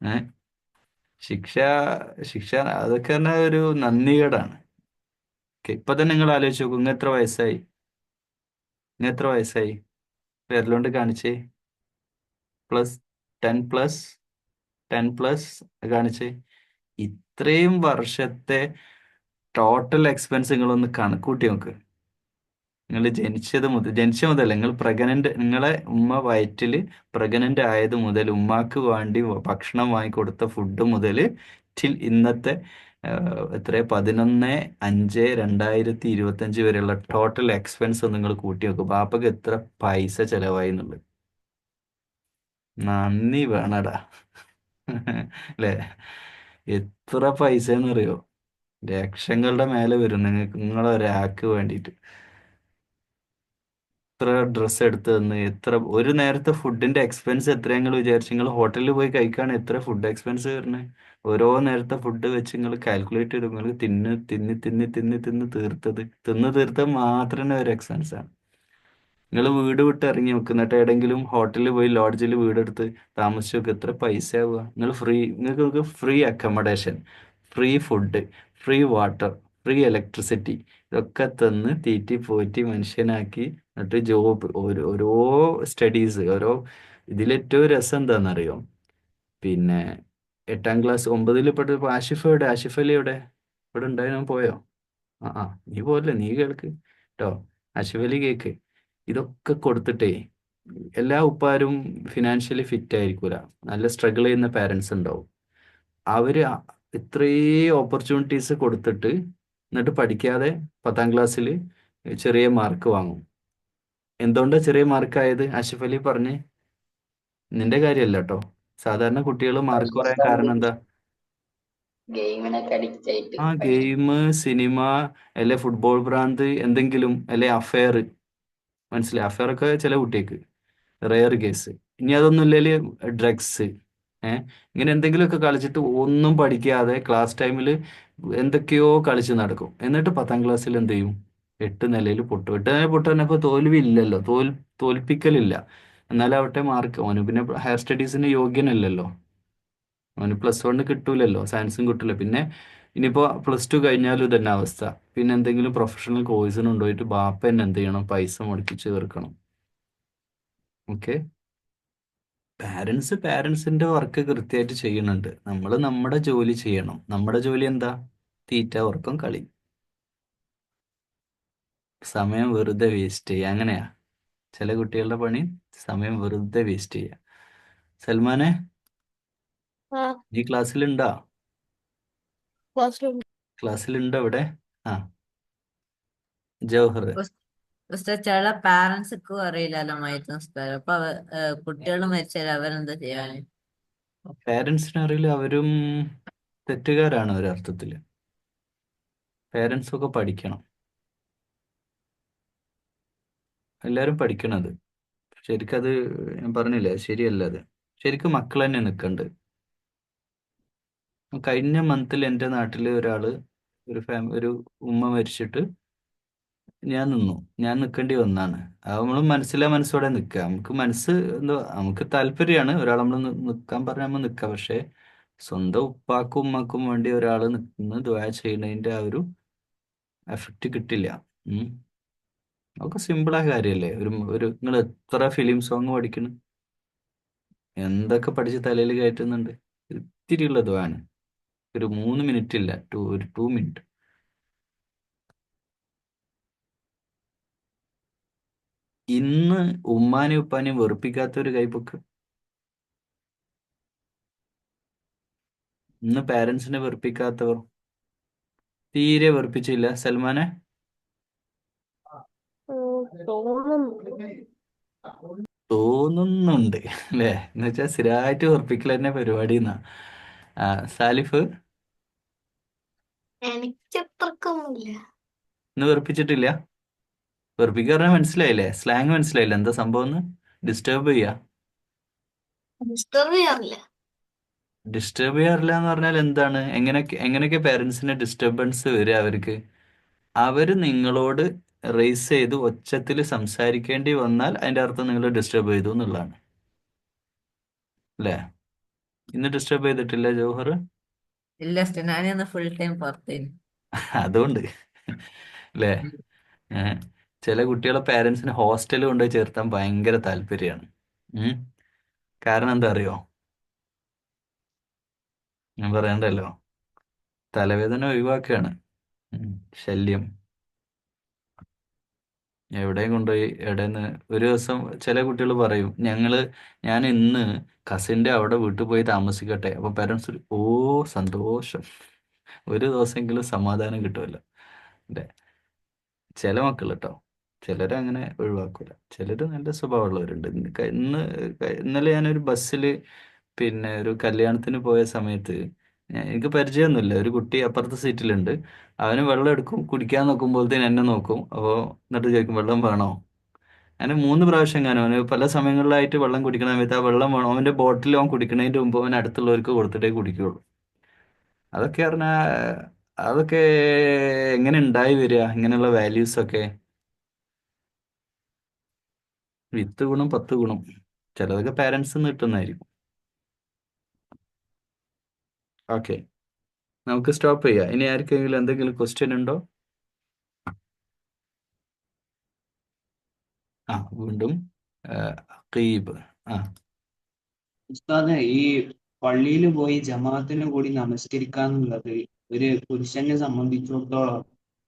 ഏ ശിക്ഷ ശിക്ഷ അതൊക്കെ തന്നെ ഒരു നന്ദികേടാണ്. ഇപ്പൊ തന്നെ നിങ്ങൾ ആലോചിച്ച് നോക്കൂ, ഇങ്ങ എത്ര വയസ്സായി വിരലുകൊണ്ട് കാണിച്ചേ. പ്ലസ് 10 പ്ലസ് കാണിച്ചേ. ഇത്രയും വർഷത്തെ ടോട്ടൽ എക്സ്പെൻസ് നിങ്ങളൊന്ന് കണക്കൂട്ടി നോക്ക്. നിങ്ങൾ ജനിച്ച മുതൽ നിങ്ങളെ ഉമ്മ വയറ്റിൽ പ്രഗ്നന്റ് ആയത് മുതൽ ഉമ്മാക്ക് വേണ്ടി ഭക്ഷണം വാങ്ങിക്കൊടുത്ത ഫുഡ് മുതൽ ടിൽ ഇന്നത്തെ എത്ര 11/5/2025 വരെയുള്ള ടോട്ടൽ എക്സ്പെൻസ് നിങ്ങൾ കൂട്ടി നോക്കും. ബാപ്പക്ക് എത്ര പൈസ ചെലവായി എന്നുള്ളത്. നന്ദി വേണടാ. അല്ലേ? എത്ര പൈസ എന്നറിയോ? ലക്ഷങ്ങളുടെ മേലെ വരും നിങ്ങളൊരാൾക്ക് വേണ്ടിയിട്ട്. എത്ര ഡ്രസ്സ് എടുത്ത് തന്ന്, എത്ര ഒരു നേരത്തെ ഫുഡിന്റെ എക്സ്പെൻസ് എത്ര നിങ്ങൾ വിചാരിച്ചു? നിങ്ങൾ ഹോട്ടലിൽ പോയി കഴിക്കുകയാണ് എത്ര ഫുഡ് എക്സ്പെൻസ് വരുന്നത്? ഓരോ നേരത്തെ ഫുഡ് വെച്ച് നിങ്ങൾ കാൽക്കുലേറ്റ് ചെയ്ത് നിങ്ങൾ തിന്ന് തിന്ന് തിന്ന് തിന്ന് തിന്ന് തീർത്തത് മാത്രമേ ഒരു എക്സ്പെൻസ് ആണ്. നിങ്ങൾ വീട് വിട്ട് ഇറങ്ങി നോക്ക്, എന്നിട്ട് എവിടെയെങ്കിലും ഹോട്ടലിൽ പോയി ലോഡ്ജിൽ വീടെടുത്ത് താമസിച്ച് നോക്ക്, എത്ര പൈസ ആവുക? നിങ്ങൾക്ക് free accommodation, free food, free water, free electricity ഇതൊക്കെ തന്ന് തീറ്റി പോറ്റി മനുഷ്യനാക്കി, എന്നിട്ട് ജോബ്, ഓരോ സ്റ്റഡീസ്, ഇതിലേറ്റവും രസം എന്താണെന്നറിയോ? പിന്നെ 8ാം ക്ലാസ് 9ൽ പെട്ടപ്പോൾ ആഷിഫ് അലി എവിടെ? ഇവിടെ ഉണ്ടായിരുന്നു, പോയോ? നീ പോലെ നീ കേൾക്ക് കേട്ടോ. ആഷിഫ് അലി കേക്ക്. ഇതൊക്കെ കൊടുത്തിട്ടേ എല്ലാ ഉപ്പാരും ഫിനാൻഷ്യലി ഫിറ്റ് ആയിരിക്കൂല. നല്ല സ്ട്രഗിൾ ചെയ്യുന്ന പാരൻസ് ഉണ്ടാവും. അവര് ഇത്രയും ഓപ്പർച്യൂണിറ്റീസ് കൊടുത്തിട്ട് എന്നിട്ട് പഠിക്കാതെ 10ാം ക്ലാസ്സിൽ ചെറിയ മാർക്ക് വാങ്ങും. എന്തുകൊണ്ടാണ് ചെറിയ മാർക്കായത്? ആഷിഫ് അലി പറഞ്ഞ്. നിന്റെ കാര്യമല്ല കേട്ടോ, സാധാരണ കുട്ടികൾ മാർക്ക് പറയാൻ കാരണം എന്താ? ഗെയിമിനൊക്കെ അഡിക്റ്റ് ആയിട്ട് ഗെയിം, സിനിമ, അല്ലെ ഫുട്ബോൾ ഭ്രാന്ത്, എന്തെങ്കിലും, അല്ലെ അഫയർ. മനസ്സിലായി? അഫയർ ഒക്കെ ചില കുട്ടിക്ക് റെയർ കേസ്. ഇനി അതൊന്നും ഇല്ലെങ്കിൽ ഡ്രഗ്സ്, ഇങ്ങനെ എന്തെങ്കിലുമൊക്കെ കളിച്ചിട്ട് ഒന്നും പഠിക്കാതെ ക്ലാസ് ടൈമിൽ എന്തൊക്കെയോ കളിച്ച് നടക്കും. എന്നിട്ട് 10ാം ക്ലാസ്സിൽ എന്ത് ചെയ്യും? 8 നിലയിൽ പൊട്ടും. 8 നിലയിൽ പൊട്ടുന്നപ്പോൾ തോൽവി ഇല്ലല്ലോ, തോൽപ്പിക്കലില്ല. എന്നാലാവട്ടെ മാർക്ക് അവന് പിന്നെ ഹയർ സ്റ്റഡീസിന് യോഗ്യനല്ലല്ലോ. അവന് +1 കിട്ടൂലല്ലോ, സയൻസും കിട്ടൂല. പിന്നെ ഇനിയിപ്പോൾ +2 കഴിഞ്ഞാലും ഇതന്നെ അവസ്ഥ. പിന്നെ എന്തെങ്കിലും പ്രൊഫഷണൽ കോഴ്സിന് കൊണ്ടുപോയിട്ട് ബാപ്പ തന്നെ എന്ത് ചെയ്യണം? പൈസ മുടക്കി ചേർക്കണം. ഓക്കെ. പാരൻസിന്റെ വർക്ക് കൃത്യമായിട്ട് ചെയ്യുന്നുണ്ട്. നമ്മൾ നമ്മുടെ ജോലി ചെയ്യണം. നമ്മുടെ ജോലി എന്താ? തീറ്റ, ഉറക്കം, കളി. സമയം വെറുതെ വേസ്റ്റ് ചെയ്യുക. അങ്ങനെയാ ചില കുട്ടികളുടെ പണി, സമയം വെറുതെ വേസ്റ്റ് ചെയ്യുക. സൽമാനെ, ആ നീ ക്ലാസ്സിലുണ്ടോ? ക്ലാസ്സിലുണ്ട്. ക്ലാസ്സിലുണ്ടോ ഇവിടെ? ജൗഹർ, ചില പാരന്റ്സ്ക്കും അറിയില്ലല്ലോ മയ്യത്ത് നിസ്കാരം. അപ്പൊ കുട്ടികൾ മരിച്ചാൽ അവരെന്താ ചെയ്യാന്? പാരൻസിന് അറിയില്ല, അവരും തെറ്റുകാരാണ് ഒരർത്ഥത്തില്. പാരൻസ് ഒക്കെ പഠിക്കണം, എല്ലാവരും പഠിക്കണത്. ശരിക്കത് ഞാൻ പറഞ്ഞില്ലേ, ശരിയല്ല അത്. ശരിക്കും മക്കൾ തന്നെ നിൽക്കണ്ട്. കഴിഞ്ഞ മന്തിൽ എൻ്റെ നാട്ടിൽ ഒരു ഉമ്മ മരിച്ചിട്ട് ഞാൻ നിൽക്കേണ്ടി വന്നാണ്. അത് നമ്മൾ മനസ്സോടെ നിൽക്കുക. നമുക്ക് താല്പര്യമാണ് ഒരാൾ നമ്മൾ നിൽക്കാൻ പറഞ്ഞാൽ നമ്മൾ നിൽക്കുക. പക്ഷേ സ്വന്തം ഉപ്പാക്കും ഉമ്മക്കും വേണ്ടി ഒരാൾ നിന്ന് ദുആ ചെയ്യുന്നതിൻ്റെ ആ ഒരു എഫക്റ്റ് കിട്ടില്ല. അതൊക്കെ സിമ്പിളായ കാര്യമല്ലേ? നിങ്ങൾ എത്ര ഫിലിം സോങ് പഠിക്കുന്നു, എന്തൊക്കെ പഠിച്ച് തലയിൽ കയറ്റുന്നുണ്ട്. ഇത്തിരിയുള്ള ദുആണ്. ഒരു 3 മിനിറ്റ് ഇല്ല, ഒരു 2 മിനിറ്റ്. ഇന്ന് ഉമ്മാനെയും ഉപ്പാനെയും വെറുപ്പിക്കാത്ത ഒരു കൈപ്പൊക്ക്. ഇന്ന് പാരൻസിനെ വെറുപ്പിക്കാത്തവർ തീരെ വെറുപ്പിച്ചില്ല. സൽമാനെ, തോന്നുന്നു. തോന്നുന്നുണ്ട് അല്ലേ? എന്ന് വെച്ചാൽ സ്ഥിരമായിട്ട് വെറുപ്പിക്കൽ തന്നെ പരിപാടി എന്നാ. ആ, സാലിഫ് എനിക്ക് അത്രക്കൊന്നുമില്ല. ഇന്ന് വെറുപ്പിച്ചിട്ടില്ല? വെറുപ്പിക്കുക പറഞ്ഞാൽ മനസ്സിലായില്ലേ? സ്ലാങ് മനസ്സിലായില്ലേ എന്താ സംഭവം എന്ന്? ഡിസ്റ്റർബ് ചെയ്യുക. ഡിസ്റ്റർബ് ചെയ്യാറില്ല. ഡിസ്റ്റർബ് ചെയ്യാറില്ല എന്ന് പറഞ്ഞാൽ എന്താണ്? എങ്ങനെയൊക്കെ പേരൻസിന് ഡിസ്റ്റർബൻസ് വരിക അവർക്ക്? അവര് നിങ്ങളോട് റേസ് ചെയ്ത് ഒച്ചത്തിൽ സംസാരിക്കേണ്ടി വന്നാൽ അതിന്റെ അർത്ഥം നിങ്ങൾ ഡിസ്റ്റർബ് ചെയ്തു എന്നുള്ളതാണ്. അല്ലേ? ഇന്ന് ഡിസ്റ്റർബ് ചെയ്തിട്ടില്ല ജൗഹർ? ഇല്ല ഉസ്താദ്, ഞാനിന്ന് ഫുൾ ടൈം പുറത്തേന്. അതുകൊണ്ട് അല്ലേ? ഏഹ് ചില കുട്ടികളെ പേരൻസിന് ഹോസ്റ്റലിൽ കൊണ്ടുപോയി ചേർത്താൻ ഭയങ്കര താല്പര്യമാണ്. കാരണം എന്താ അറിയോ? ഞാൻ പറയണ്ടല്ലോ. തലവേദന ഒഴിവാക്കുകയാണ്. ശല്യം എവിടെയും കൊണ്ടുപോയി എവിടെന്ന് ഒരു ദിവസം ചില കുട്ടികൾ പറയും ഞാൻ ഇന്ന് കസിന്റെ അവിടെ വീട്ടിൽ പോയി താമസിക്കട്ടെ. അപ്പൊ പേരൻസ് ഓ സന്തോഷം, ഒരു ദിവസമെങ്കിലും സമാധാനം കിട്ടുമല്ലോ. അല്ലേ? ചില മക്കൾ കേട്ടോ, ചിലരെ അങ്ങനെ ഒഴിവാക്കൂല. ചിലര് നല്ല സ്വഭാവമുള്ളവരുണ്ട്. ഇന്നലെ ഞാനൊരു ബസ്സിൽ പിന്നെ ഒരു കല്യാണത്തിന് പോയ സമയത്ത് എനിക്ക് പരിചയമൊന്നുമില്ല. ഒരു കുട്ടി അപ്പുറത്തെ സീറ്റിലുണ്ട്. അവന് വെള്ളം എടുക്കും, കുടിക്കാൻ നോക്കുമ്പോഴത്തേന് എന്നെ നോക്കും. അപ്പോൾ എന്നിട്ട് ചോദിക്കും വെള്ളം വേണോ. അങ്ങനെ 3 പ്രാവശ്യം കാണും. അവന് പല സമയങ്ങളിലായിട്ട് വെള്ളം കുടിക്കണ സമയത്ത് ആ വെള്ളം വേണം അവന്റെ ബോട്ടിൽ അവൻ കുടിക്കണതിന്റെ മുമ്പ് അവൻ അടുത്തുള്ളവർക്ക് കൊടുത്തിട്ടേ കുടിക്കുകയുള്ളൂ. അതൊക്കെ പറഞ്ഞാൽ അതൊക്കെ എങ്ങനെ ഉണ്ടായി വരിക ഇങ്ങനെയുള്ള വാല്യൂസ് ഒക്കെ? വിത്ത് ഗുണം 10 ഗുണം. ചിലതൊക്കെ പാരന്റ്സ് നിന്ന് കിട്ടുന്നതായിരിക്കും. ഓക്കെ, നമുക്ക് സ്റ്റോപ്പ് ചെയ്യാം. ഇനി ആർക്കെങ്കിലും എന്തെങ്കിലും ക്വസ്റ്റ്യൻ ഉണ്ടോ? വീണ്ടും അഖീബ്. ആ ഉസ്താദെ, ഈ പള്ളിയിൽ പോയി ജമാഅത്തിന് കൂടി നമസ്കരിക്കാന്നുള്ളത് ഒരു പുരുഷനെ സംബന്ധിച്ചിടത്തോളം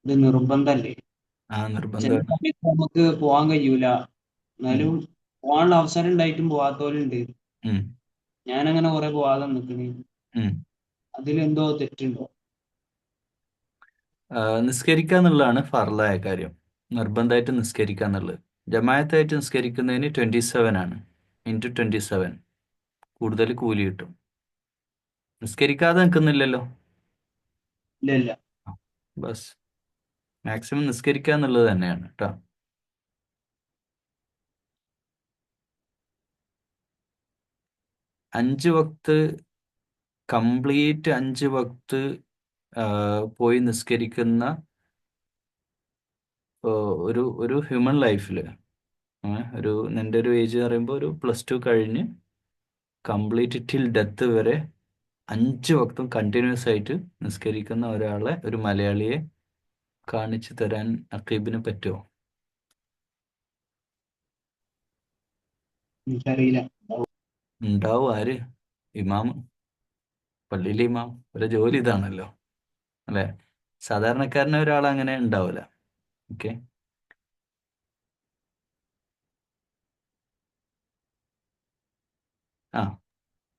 ഇത് നിർബന്ധമല്ലേ? ചില നിർബന്ധമാണ്. സമയത്ത് നമുക്ക് പോകാൻ കഴിയൂല, എന്നാലും പോകാനുള്ള അവസരം ഉണ്ടായിട്ടും പോകാത്തവരുണ്ട്. ഉം, ഞാനങ്ങനെ കുറെ പോകാതെ നിൽക്കണേ, ഉം. അതിലെന്തോ തെറ്റുണ്ടോ? നിസ്കരിക്കുക എന്നുള്ളതാണ് ഫർലായ കാര്യം. നിർബന്ധമായിട്ട് നിസ്കരിക്കുക എന്നുള്ളത്. ജമാഅത്തായിട്ട് നിസ്കരിക്കുന്നതിന് 27 ആണ്. ഇൻറ്റു 27 കൂടുതൽ കൂലി കിട്ടും. നിസ്കരിക്കാതെ നിൽക്കുന്നില്ലല്ലോ. ഇല്ല ഇല്ല. ബസ് മാക്സിമം നിസ്കരിക്കുക എന്നുള്ളത് തന്നെയാണ് കേട്ടോ. 5 വക്ത് കംപ്ലീറ്റ് 5 വക്ത് പോയി നിസ്കരിക്കുന്ന ഒരു ഹ്യൂമൻ ലൈഫിൽ നിന്റെ ഒരു ഏജ് എന്ന് പറയുമ്പോൾ ഒരു +2 കഴിഞ്ഞ് കംപ്ലീറ്റ് ടിൽ ഡെത്ത് വരെ 5 വക്തും കണ്ടിന്യൂസ് ആയിട്ട് നിസ്കരിക്കുന്ന ഒരു മലയാളിയെ കാണിച്ചു തരാൻ അഖീബിന് പറ്റുമോ? എനിക്കറിയില്ല. ഉണ്ടാവും. ആര്? ഇമാം, പള്ളിയിലെ ഇമാം. ഒരു ജോലി ഇതാണല്ലോ അല്ലേ? സാധാരണക്കാരനെ ഒരാൾ അങ്ങനെ ഉണ്ടാവില്ല. ഓക്കെ, ആ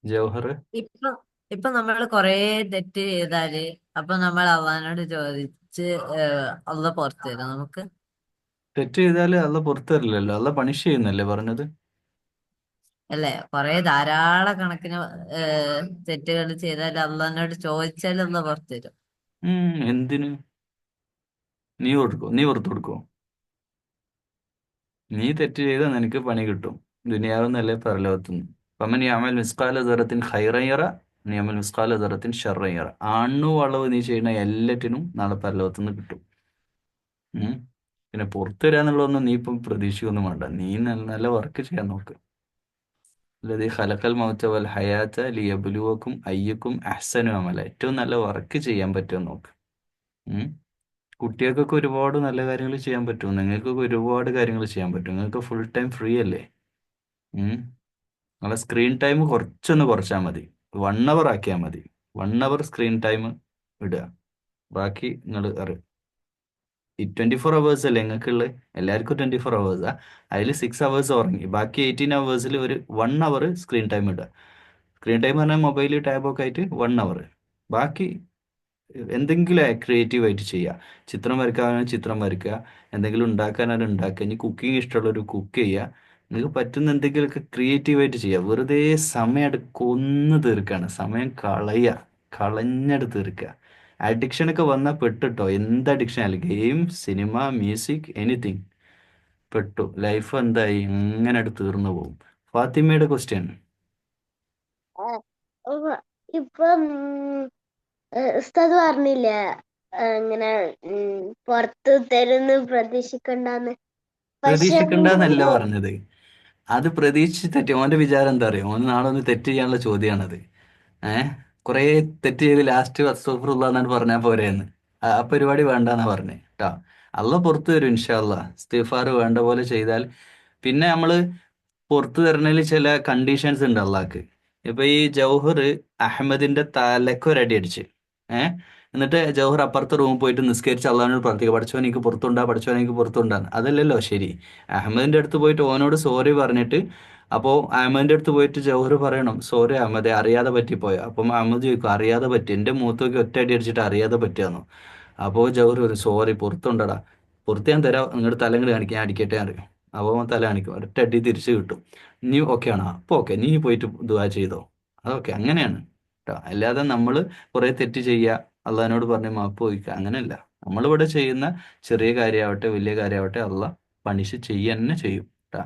ജൗഹർ. ഇപ്പൊ ഇപ്പൊ നമ്മൾ കൊറേ തെറ്റ് ചെയ്താല് അപ്പൊ നമ്മൾ അള്ളഹാനോട് ചോദിച്ച് അള്ള പുറത്തു തരും നമുക്ക്. തെറ്റ് ചെയ്താൽ അള്ള പുറത്തു തരില്ലല്ലോ. അള്ള പണിഷ് ചെയ്യുന്നല്ലേ പറഞ്ഞത്? അല്ലേ? കൊറേ ധാരാളം കണക്കിന് തെറ്റുകൾ ചെയ്താൽ അള്ളഹാനോട് ചോദിച്ചാൽ അള്ള പുറത്തു തരും. എന്തിന്? നീ പുറത്തു കൊടുക്കോ? നീ തെറ്റ് ചെയ്താൽ നിനക്ക് പണി കിട്ടും, ദുനിയാവെന്നല്ലേ പരലോകത്തുനിന്ന്. പമൻ യഅമൽ മിസ്കാല ദറത്തിൻ ഖൈറൻ യറ യഅമൽ മിസ്കാല ദറത്തിൻ ഷർറൻ യറ. അളവ് നീ ചെയ്യുന്ന എല്ലാറ്റിനും നാളെ പരലോകത്തുനിന്ന് കിട്ടും. പിന്നെ പുറത്തു തരാന്നുള്ളതൊന്നും നീ ഇപ്പം പ്രതീക്ഷിക്കൊന്നും വേണ്ട. നീ നല്ല വർക്ക് ചെയ്യാൻ നോക്ക്. അല്ലാതെ ഖലഖൽ മൗത വൽ ഹയാത ലിയബ്ലുവക്കും അയ്യക്കും അഹ്സനു അമല. ഏറ്റവും നല്ല വർക്ക് ചെയ്യാൻ പറ്റുമോ നോക്ക്. കുട്ടികൾക്കൊക്കെ ഒരുപാട് നല്ല കാര്യങ്ങൾ ചെയ്യാൻ പറ്റും. നിങ്ങൾക്കൊക്കെ ഒരുപാട് കാര്യങ്ങൾ ചെയ്യാൻ പറ്റും. നിങ്ങൾക്ക് ഫുൾ ടൈം ഫ്രീ അല്ലേ? നിങ്ങളെ സ്ക്രീൻ ടൈം കുറച്ചാൽ മതി. 1 അവർ ആക്കിയാൽ മതി. 1 അവർ സ്ക്രീൻ ടൈം ഇടുക. ബാക്കി നിങ്ങൾ ഈ 24 hours അല്ലേ നിങ്ങൾക്കുള്ളത്? എല്ലാവർക്കും 24 hours. അതിൽ 6 hours ഉറങ്ങി, ബാക്കി 18 hours ഒരു 1 അവർ സ്ക്രീൻ ടൈം ഇടുക. സ്ക്രീൻ ടൈം പറഞ്ഞാൽ മൊബൈൽ ടാബൊക്കെ ആയിട്ട് 1 അവർ. ബാക്കി എന്തെങ്കിലും ക്രിയേറ്റീവായിട്ട് ചെയ്യുക. ചിത്രം വരയ്ക്കാനാണ് ചിത്രം വരയ്ക്കുക, എന്തെങ്കിലും ഉണ്ടാക്കാനാണ് ഉണ്ടാക്കുക. ഇനി കുക്കിംഗ് ഇഷ്ടമുള്ളൊരു കുക്ക് ചെയ്യുക. നിങ്ങൾക്ക് പറ്റുന്ന എന്തെങ്കിലുമൊക്കെ ക്രിയേറ്റീവായിട്ട് ചെയ്യുക. വെറുതെ സമയം കൊന്ന് തീർക്കുകയാണ്, സമയം കളഞ്ഞെടുത്ത് തീർക്കുക. അഡിക്ഷനൊക്കെ വന്നാൽ പെട്ടിട്ടോ, എന്ത് അഡിക്ഷൻ ആയാലും ഗെയിം, സിനിമ, മ്യൂസിക്, എനിത്തിങ് പെട്ടു. ലൈഫ് എന്തായി അങ്ങനെ അടുത്ത് തീർന്നു പോകും. ഫാത്തിമയുടെ ക്വസ്റ്റ്യൻ. ഇപ്പം ഉസ്താദ് പറഞ്ഞില്ലേ ഇങ്ങനെ പുറത്ത് തരുന്ന് പ്രതീക്ഷിക്കണ്ടെന്ന്. പക്ഷെ പ്രതീക്ഷിക്കണ്ടെന്നല്ല പറഞ്ഞത്. അത് പ്രതീക്ഷിച്ച് തെറ്റി. ഓന്റെ വിചാരം എന്താ അറിയോ, ഓന് നാളെ ഒന്ന് തെറ്റ് ചെയ്യാനുള്ള ചോദ്യമാണത്. കുറേ തെറ്റ് ചെയ്ത് ലാസ്റ്റ് അസ്തഗ്ഫിറുല്ലാഹ് എന്നാണ് പറഞ്ഞാൽ പോരെയെന്ന്. ആ പരിപാടി വേണ്ടെന്നാ പറഞ്ഞേ കേട്ടോ. അള്ളാഹ് പുറത്തു തരും ഇൻഷാ അള്ളാ. ഇസ്തിഗ്ഫാർ വേണ്ട പോലെ ചെയ്താൽ. പിന്നെ നമ്മള് പുറത്തു തരണതിൽ ചില കണ്ടീഷൻസ് ഉണ്ട് അള്ളാഹ്ക്ക്. ഇപ്പൊ ഈ ജൗഹർ അഹമ്മദിന്റെ തലക്കൊരടി അടിച്ച് എന്നിട്ട് ജൗഹർ അപ്പുറത്തെ റൂമിൽ പോയിട്ട് നിസ്കരിച്ച് അള്ളാഹിനോട് പ്രാർത്ഥിക്കുക, പഠിച്ചവൻ എനിക്ക് പുറത്തുണ്ടാന്ന്. അതല്ലല്ലോ ശരി. അഹമ്മദിന്റെ അടുത്ത് പോയിട്ട് ഓനോട് സോറി പറഞ്ഞിട്ട്, അപ്പോൾ അഹമ്മദിന്റെ അടുത്ത് പോയിട്ട് ജൗഹർ പറയണം, സോറി അഹമ്മദെ, അറിയാതെ പറ്റിപ്പോയോ. അപ്പം അഹമ്മദ് ചോദിക്കും, അറിയാതെ പറ്റി, എൻ്റെ മൂത്തൊക്കെ ഒറ്റ അടി അടിച്ചിട്ട് അറിയാതെ പറ്റിയാന്നോ. അപ്പോൾ ജൗഹർ പറയും, സോറി, പുറത്തുണ്ടടാ, പുറത്ത് ഞാൻ തരാം, നിങ്ങളുടെ തലങ്ങൾ കാണിക്കാൻ, ഞാൻ അടിക്കട്ടെ അറിയും. അപ്പോൾ തല കാണിക്കും, ഒറ്റ അടി തിരിച്ച് കിട്ടും. നീ ഓക്കെ ആണോ? അപ്പോൾ ഓക്കെ, നീ പോയിട്ട് ദുആ ചെയ്തോ. അതൊക്കെ അങ്ങനെയാണ് കേട്ടോ. അല്ലാതെ നമ്മൾ കുറേ തെറ്റ് ചെയ്യുക, അള്ളാഹിനോട് പറഞ്ഞ് മാപ്പ് ചോദിക്കുക, അങ്ങനെയല്ല. നമ്മളിവിടെ ചെയ്യുന്ന ചെറിയ കാര്യമാവട്ടെ വലിയ കാര്യമാവട്ടെ അള്ളാഹ് പണിഷ് ചെയ്യുക തന്നെ ചെയ്യും കേട്ടോ.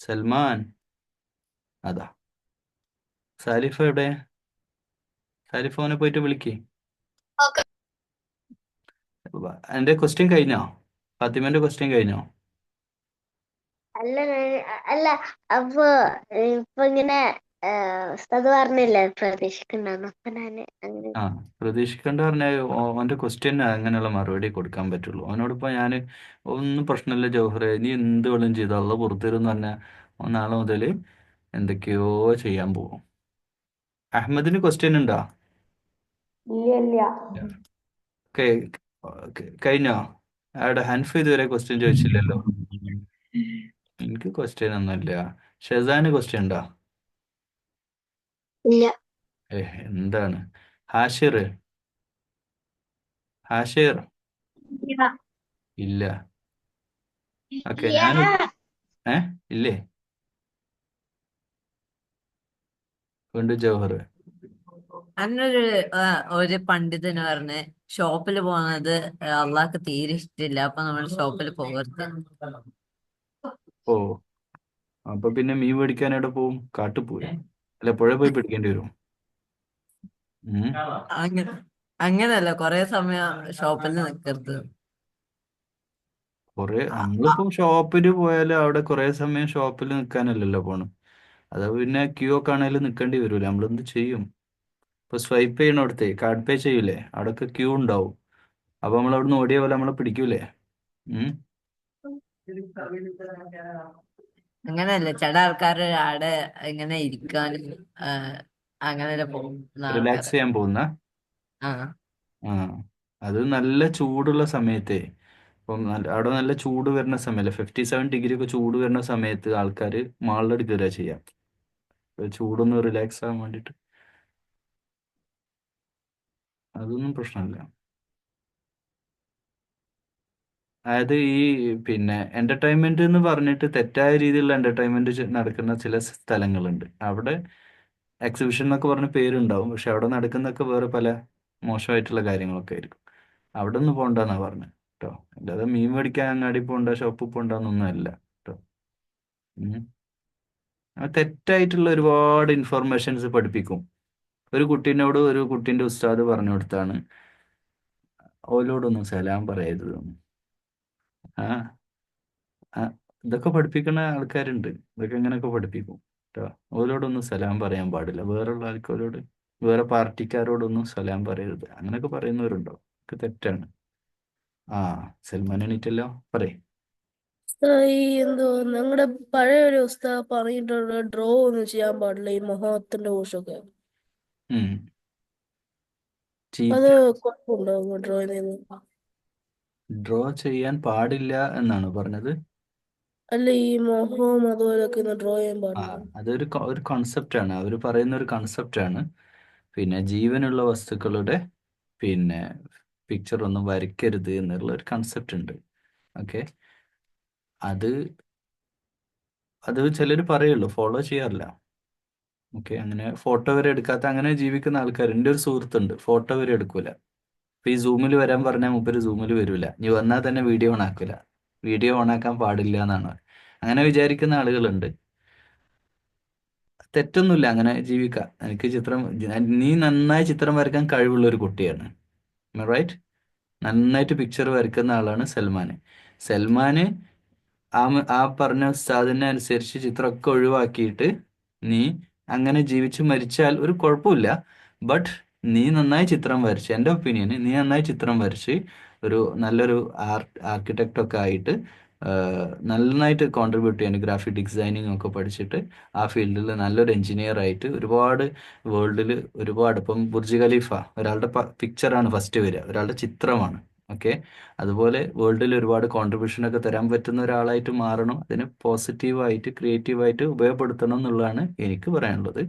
സൽമാൻ അതാ. സാലിഫ എവിടെ? സാലിഫ അവനെ പോയിട്ട് വിളിക്കേ. ഓക്കെ. എൻ്റെ ക്വസ്റ്റ്യൻ കഴിഞ്ഞോ? ഫാത്തിമേന്റെ ക്വസ്റ്റ്യൻ കഴിഞ്ഞോ? അല്ല അപ്പൊ ഇപ്പൊ ഇങ്ങനെ ഉസ്താദ് പറഞ്ഞില്ലേ പ്രതീക്ഷിക്കണ്ടെന്ന്. അപ്പൊ ഞാന് അങ്ങനെ ആ, പ്രതീക്ഷിക്കേണ്ട പറഞ്ഞാൽ ഓൻ്റെ ക്വസ്റ്റ്യൻ അങ്ങനെയുള്ള മറുപടി കൊടുക്കാൻ പറ്റുള്ളൂ. അവനോടിപ്പോൾ ഞാൻ ഒന്നും പ്രശ്നമില്ല ജൗഹറെ, നീ എന്ത് വേണം ചെയ്തോ, അള്ള പുറത്തുതരുമെന്ന് പറഞ്ഞാൽ നാളെ മുതൽ എന്തൊക്കെയോ ചെയ്യാൻ പോകും. അഹമ്മദിന് ക്വസ്റ്റ്യൻ ഉണ്ടോ? ഇല്ല. കഴിഞ്ഞോ? അവിടെ ഹൻഫ് ഇതുവരെ ക്വസ്റ്റ്യൻ ചോദിച്ചില്ലല്ലോ. എനിക്ക് ക്വസ്റ്റ്യൻ ഒന്നുമില്ല. ഷെസാന് ക്വസ്റ്റ്യൻ ഉണ്ടോ? ഇല്ല. എന്താണ്? ഹാഷിർ ഇല്ല. ഓക്കെ, ഞാൻ ഇല്ലേ? വീണ്ടും ജൗഹർ. അന്നൊരു ഒരു പണ്ഡിതന് പറഞ്ഞ് ഷോപ്പിൽ പോകുന്നത് അള്ളാഹ്ക്ക് തീരെ ഇഷ്ടമില്ല, അപ്പൊ നമ്മൾ ഷോപ്പിൽ പോകരുത്. ഓ, അപ്പൊ പിന്നെ മീൻ മേടിക്കാൻ എവിടെ പോവും? കാട്ടിൽ പോയി, അല്ല പുഴ പോയി പിടിക്കേണ്ടി വരും. അങ്ങനെ അങ്ങനല്ല, കൊറേ സമയം ഷോപ്പിൽ നിൽക്കരുത്. നമ്മളിപ്പം ഷോപ്പിൽ പോയാൽ അവിടെ കുറെ സമയം ഷോപ്പിൽ നിൽക്കാനല്ലല്ലോ പോണം. അത് പിന്നെ ക്യൂ ഒക്കെ ആണെങ്കിലും നിൽക്കേണ്ടി വരൂല. നമ്മളെന്ത് ചെയ്യും? ഇപ്പൊ സ്വൈപ്പ് ചെയ്യണോടത്തെ കാർഡ് പേ ചെയ്യൂലേ, അവിടെയൊക്കെ ക്യൂ ഉണ്ടാവും. അപ്പൊ നമ്മൾ അവിടുന്ന് ഓടിയ പോലെ നമ്മളെ പിടിക്കൂലേ? അങ്ങനെയല്ല, ചില ആൾക്കാർ അവിടെ ഇങ്ങനെ ഇരിക്കാനും അങ്ങനെ പോകുന്ന റിലാക്സ് ആൾക്കാര്. ചെയ്യാൻ പോകുന്ന. ആ ആ, അത് നല്ല ചൂടുള്ള സമയത്തെ. ഇപ്പം അവിടെ നല്ല ചൂട് വരുന്ന സമയമല്ലേ, 57 ഡിഗ്രി ഒക്കെ ചൂട് വരുന്ന സമയത്ത് ആൾക്കാർ മാളിലോട്ട് കയറുക ചെയ്യാം, ചൂടൊന്ന് റിലാക്സ് ആവാൻ വേണ്ടിയിട്ട്. അതൊന്നും പ്രശ്നമില്ല. അതായത് ഈ പിന്നെ എന്റർടൈൻമെന്റ് എന്ന് പറഞ്ഞിട്ട് തെറ്റായ രീതിയിലുള്ള എന്റർടൈൻമെന്റ് നടക്കുന്ന ചില സ്ഥലങ്ങളുണ്ട്. അവിടെ എക്സിബിഷൻ എന്നൊക്കെ പറഞ്ഞ പേരുണ്ടാവും, പക്ഷെ അവിടെ നടക്കുന്നതൊക്കെ വേറെ പല മോശമായിട്ടുള്ള കാര്യങ്ങളൊക്കെ ആയിരിക്കും. അവിടെ ഒന്നും പോകണ്ടെന്നാ പറഞ്ഞത് കേട്ടോ. അല്ലാതെ മീൻ മേടിക്കാൻ അങ്ങാടി പോകണ്ട, ഷോപ്പിൽ പോകണ്ടെന്നൊന്നും അല്ല കേട്ടോ. തെറ്റായിട്ടുള്ള ഒരുപാട് ഇൻഫർമേഷൻസ് പഠിപ്പിക്കും. ഒരു കുട്ടീനോട് ഒരു കുട്ടീൻ്റെ ഉസ്താദ് പറഞ്ഞു കൊടുത്താണ്, ഓലോടൊന്നും സലാം പറയരുത്. ആ ആ, ഇതൊക്കെ പഠിപ്പിക്കുന്ന ആൾക്കാരുണ്ട്. ഇതൊക്കെ ഇങ്ങനെയൊക്കെ പഠിപ്പിക്കും കേട്ടോ. ഓലോടൊന്നും സലാം പറയാൻ പാടില്ല, വേറെയുള്ള ആൾക്കാരോട്, വേറെ പാർട്ടിക്കാരോടൊന്നും സലാം പറയരുത്, അങ്ങനെയൊക്കെ പറയുന്നവരുണ്ടോ? ഒക്കെ തെറ്റാണ്. ആ, സൽമാൻ എണീറ്റല്ലോ, പറയേ. ഈ ഞങ്ങളുടെ പഴയ ഒരു ഉസ്താദ് പറഞ്ഞിട്ടുണ്ട് ഡ്രോ ഒന്നും ചെയ്യാൻ പാടില്ല ഈ മൊഹത്തിന്റെ കോഴ്സൊക്കെ. അത് കുഴപ്പമുണ്ടോ ഡ്രോ ചെയ്യുന്നത്? ഡ്രോ ചെയ്യാൻ പാടില്ല എന്നാണ് പറഞ്ഞത്. അല്ല, ഈ മൊഹവും അതുപോലൊക്കെ ഡ്രോ ചെയ്യാൻ ആ, പാടില്ല. അതൊരു ഒരു കോൺസെപ്റ്റാണ്, അവർ പറയുന്ന ഒരു കോൺസെപ്റ്റാണ്. പിന്നെ ജീവനുള്ള വസ്തുക്കളുടെ പിന്നെ പിക്ചർ ഒന്നും വരയ്ക്കരുത് എന്നുള്ള ഒരു കൺസെപ്റ്റ് ഉണ്ട്. ഓക്കെ, അത് അത് ചിലർ പറയുള്ളൂ, ഫോളോ ചെയ്യാറില്ല. ഓക്കെ, അങ്ങനെ ഫോട്ടോ വരെ എടുക്കാത്ത അങ്ങനെ ജീവിക്കുന്ന ആൾക്കാർ. എൻ്റെ ഒരു സുഹൃത്തുണ്ട്, ഫോട്ടോ വരെ എടുക്കൂല. ഇപ്പൊ ഈ സൂമിൽ വരാൻ പറഞ്ഞാൽ മൂപ്പര് സൂമിൽ വരൂല. ഇനി വന്നാൽ തന്നെ വീഡിയോ ഓൺ ആക്കൂല. വീഡിയോ ഓൺ ആക്കാൻ പാടില്ല എന്നാണ്. അങ്ങനെ വിചാരിക്കുന്ന ആളുകളുണ്ട്. തെറ്റൊന്നുമില്ല, അങ്ങനെ ജീവിക്കാം. എനിക്ക് നീ നന്നായി ചിത്രം വരയ്ക്കാൻ കഴിവുള്ള ഒരു കുട്ടിയാണ്, റൈറ്റ്? നന്നായിട്ട് പിക്ചർ വരയ്ക്കുന്ന ആളാണ് സൽമാൻ. സൽമാന് ആ പറഞ്ഞ ഉസ്താദിനെ അനുസരിച്ച് ചിത്രമൊക്കെ ഒഴിവാക്കിയിട്ട് നീ അങ്ങനെ ജീവിച്ച് മരിച്ചാൽ ഒരു കുഴപ്പമില്ല. ബട്ട് നീ നന്നായി ചിത്രം വരച്ച്, എൻ്റെ ഒപ്പീനിയന് നീ നന്നായി ചിത്രം വരച്ച് ഒരു നല്ലൊരു ആർക്കിടെക്റ്റൊക്കെ ആയിട്ട് നന്നായിട്ട് കോൺട്രിബ്യൂട്ട് ചെയ്യാൻ, ഗ്രാഫിക് ഡിസൈനിങ് ഒക്കെ പഠിച്ചിട്ട് ആ ഫീൽഡിൽ നല്ലൊരു എഞ്ചിനീയർ ആയിട്ട് ഒരുപാട് വേൾഡിൽ ഒരുപാട്, ഇപ്പം ബുർജ് ഖലീഫ ഒരാളുടെ പിക്ചറാണ് ഫസ്റ്റ് വരിക, ഒരാളുടെ ചിത്രമാണ്. ഓക്കെ, അതുപോലെ വേൾഡിൽ ഒരുപാട് കോൺട്രിബ്യൂഷൻ ഒക്കെ തരാൻ പറ്റുന്ന ഒരാളായിട്ട് മാറണം. അതിന് പോസിറ്റീവായിട്ട് ക്രിയേറ്റീവായിട്ട് ഉപയോഗപ്പെടുത്തണം എന്നുള്ളതാണ് എനിക്ക് പറയാനുള്ളത്.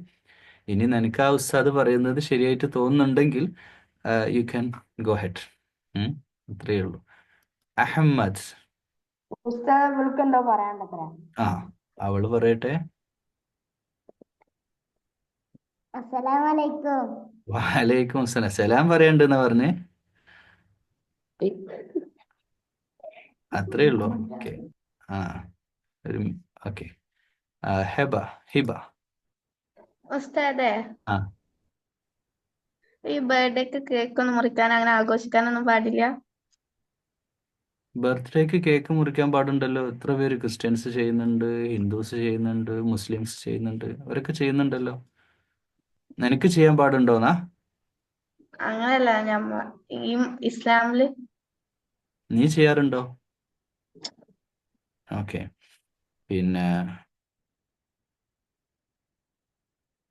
ഇനി നിനക്ക് ആ ഉസ്താദ് പറയുന്നത് ശരിയായിട്ട് തോന്നുന്നുണ്ടെങ്കിൽ യു ക്യാൻ ഗോ ഹെഡ്. അത്രയേ ഉള്ളൂ. അഹമ്മദ്. ഉസ്താദ് വിളിക്കണ്ടോ പറയാണ്ടത്ര? ആ, അവള് പറയട്ടെ. അസ്സലാമലൈക്കും. വലൈക്കും അസ്സലാം. സലാം പറയണ്ടെന്നാ പറഞ്ഞേ? അത്രയേ ഉള്ളൂ. ഓക്കെ, ആ ഒരു ഓക്കെ. ഹിബ. ഉസ്താദേ, ആ, ഈ ബർത്ത്ഡേക്ക് കേക്ക് ഒന്നും മുറിക്കാൻ അങ്ങനെ ആഘോഷിക്കാനൊന്നും പാടില്ല? ബർത്ത്ഡേക്ക് കേക്ക് മുറിക്കാൻ പാടുണ്ടല്ലോ. എത്ര പേര് ക്രിസ്ത്യൻസ് ചെയ്യുന്നുണ്ട്, ഹിന്ദുസ് ചെയ്യുന്നുണ്ട്, മുസ്ലിംസ് ചെയ്യുന്നുണ്ട്, അവരൊക്കെ ചെയ്യുന്നുണ്ടല്ലോ. നിനക്ക് ചെയ്യാൻ പാടുണ്ടോന്നാ? അങ്ങനല്ല ഈ ഇസ്ലാമില്. നീ ചെയ്യാറുണ്ടോ? ഓക്കെ, പിന്നെ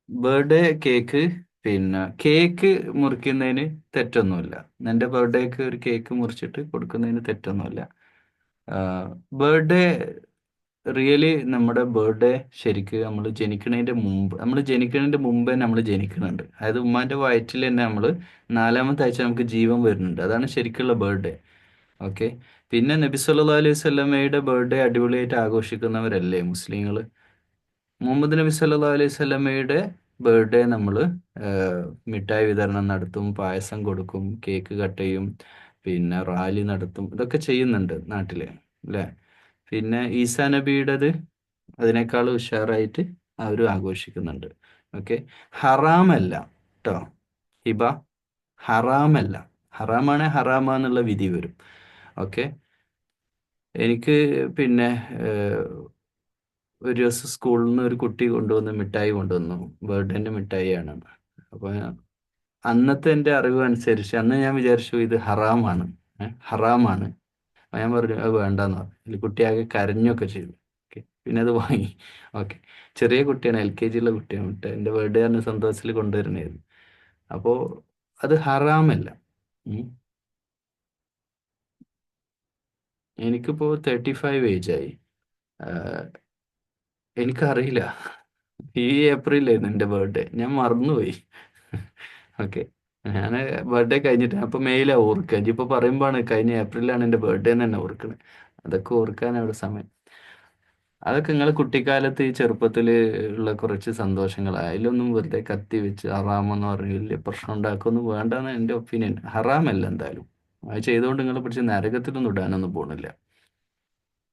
ബർത്ത്ഡേ കേക്ക്, പിന്നെ കേക്ക് മുറിക്കുന്നതിന് തെറ്റൊന്നുമില്ല. നിന്റെ ബർത്ത്ഡേക്ക് ഒരു കേക്ക് മുറിച്ചിട്ട് കൊടുക്കുന്നതിന് തെറ്റൊന്നുമില്ല. ബർത്ത്ഡേ റിയലി നമ്മുടെ ബർത്ത്ഡേ ശരിക്ക് നമ്മൾ ജനിക്കുന്നതിൻ്റെ മുമ്പേ നമ്മൾ ജനിക്കുന്നുണ്ട്. അതായത് ഉമ്മാൻ്റെ വയറ്റിൽ തന്നെ നമ്മൾ 4-ാമത്തെ ആഴ്ച നമുക്ക് ജീവൻ വരുന്നുണ്ട്. അതാണ് ശരിക്കുള്ള ബർത്ത്ഡേ. ഓക്കെ, പിന്നെ നബി സല്ലല്ലാഹു അലൈഹി വസല്ലമയുടെ ബർത്ത്ഡേ അടിപൊളിയായിട്ട് ആഘോഷിക്കുന്നവരല്ലേ മുസ്ലിങ്ങൾ? മുഹമ്മദ് നബി സല്ലല്ലാഹു അലൈഹി വസല്ലമയുടെ ബർത്ത്ഡേ നമ്മൾ മിഠായി വിതരണം നടത്തും, പായസം കൊടുക്കും, കേക്ക് കട്ട് ചെയ്യും, പിന്നെ റാലി നടത്തും. ഇതൊക്കെ ചെയ്യുന്നുണ്ട് നാട്ടിൽ, അല്ലേ? പിന്നെ ഈസാ നബിയുടേത് അതിനേക്കാൾ ഉഷാറായിട്ട് അവരും ആഘോഷിക്കുന്നുണ്ട്. ഓക്കെ, ഹറാമല്ല കേട്ടോ ഹിബ, ഹറാമല്ല. ഹറാമാണ് ഹറാമാന്നുള്ള വിധി വരും. ഓക്കെ, എനിക്ക് പിന്നെ ഒരു ദിവസം സ്കൂളിൽ നിന്ന് ഒരു കുട്ടി കൊണ്ടുവന്ന് മിഠായി കൊണ്ടുവന്നു, ബർത്ത്ഡേൻ്റെ മിഠായിയാണ്. അപ്പോൾ അന്നത്തെ എൻ്റെ അറിവ് അനുസരിച്ച് അന്ന് ഞാൻ വിചാരിച്ചു ഇത് ഹറാമാണ്, ഹറാമാണ്. അപ്പോൾ ഞാൻ പറഞ്ഞു അത് വേണ്ടെന്ന് പറഞ്ഞു. അതിൽ കുട്ടിയാകെ കരഞ്ഞൊക്കെ ചെയ്തു. ഓക്കെ, പിന്നെ അത് വാങ്ങി. ഓക്കെ, ചെറിയ കുട്ടിയാണ്, LKG ഉള്ള കുട്ടിയാണ്. എൻ്റെ ബർത്ത്ഡേ ആണ് സന്തോഷത്തിൽ കൊണ്ടുവരുന്നതായിരുന്നു. അപ്പോൾ അത് ഹറാമല്ല. എനിക്കിപ്പോൾ 35 ഏജായി. എനിക്കറിയില്ല, ഈ ഏപ്രിലായിരുന്നു എൻ്റെ ബർത്ത്ഡേ, ഞാൻ മറന്നുപോയി. ഓക്കെ, ഞാൻ ബർത്ത്ഡേ കഴിഞ്ഞിട്ട് അപ്പോൾ മെയിലാണ് ഓർക്കുക. ഇപ്പോൾ പറയുമ്പോഴാണ് കഴിഞ്ഞ ഏപ്രിലാണ് എൻ്റെ ബർത്ത്ഡേ എന്ന് തന്നെ ഓർക്കുന്നത്. അതൊക്കെ ഓർക്കാനവിടെ സമയം. അതൊക്കെ നിങ്ങൾ കുട്ടിക്കാലത്ത് ഈ ചെറുപ്പത്തിൽ ഉള്ള കുറച്ച് സന്തോഷങ്ങൾ. അതിലൊന്നും വെറുതെ കത്തി വെച്ച് ഹറാമെന്ന് പറഞ്ഞ് വലിയ പ്രശ്നം ഉണ്ടാക്കുകയൊന്നും വേണ്ടെന്ന് എൻ്റെ ഒപ്പീനിയൻ. ഹറാമല്ല എന്തായാലും. അത് ചെയ്തുകൊണ്ട് നിങ്ങളെ പിടിച്ച് നരകത്തിലൊന്നും ഇടാനൊന്നും പോകണില്ല.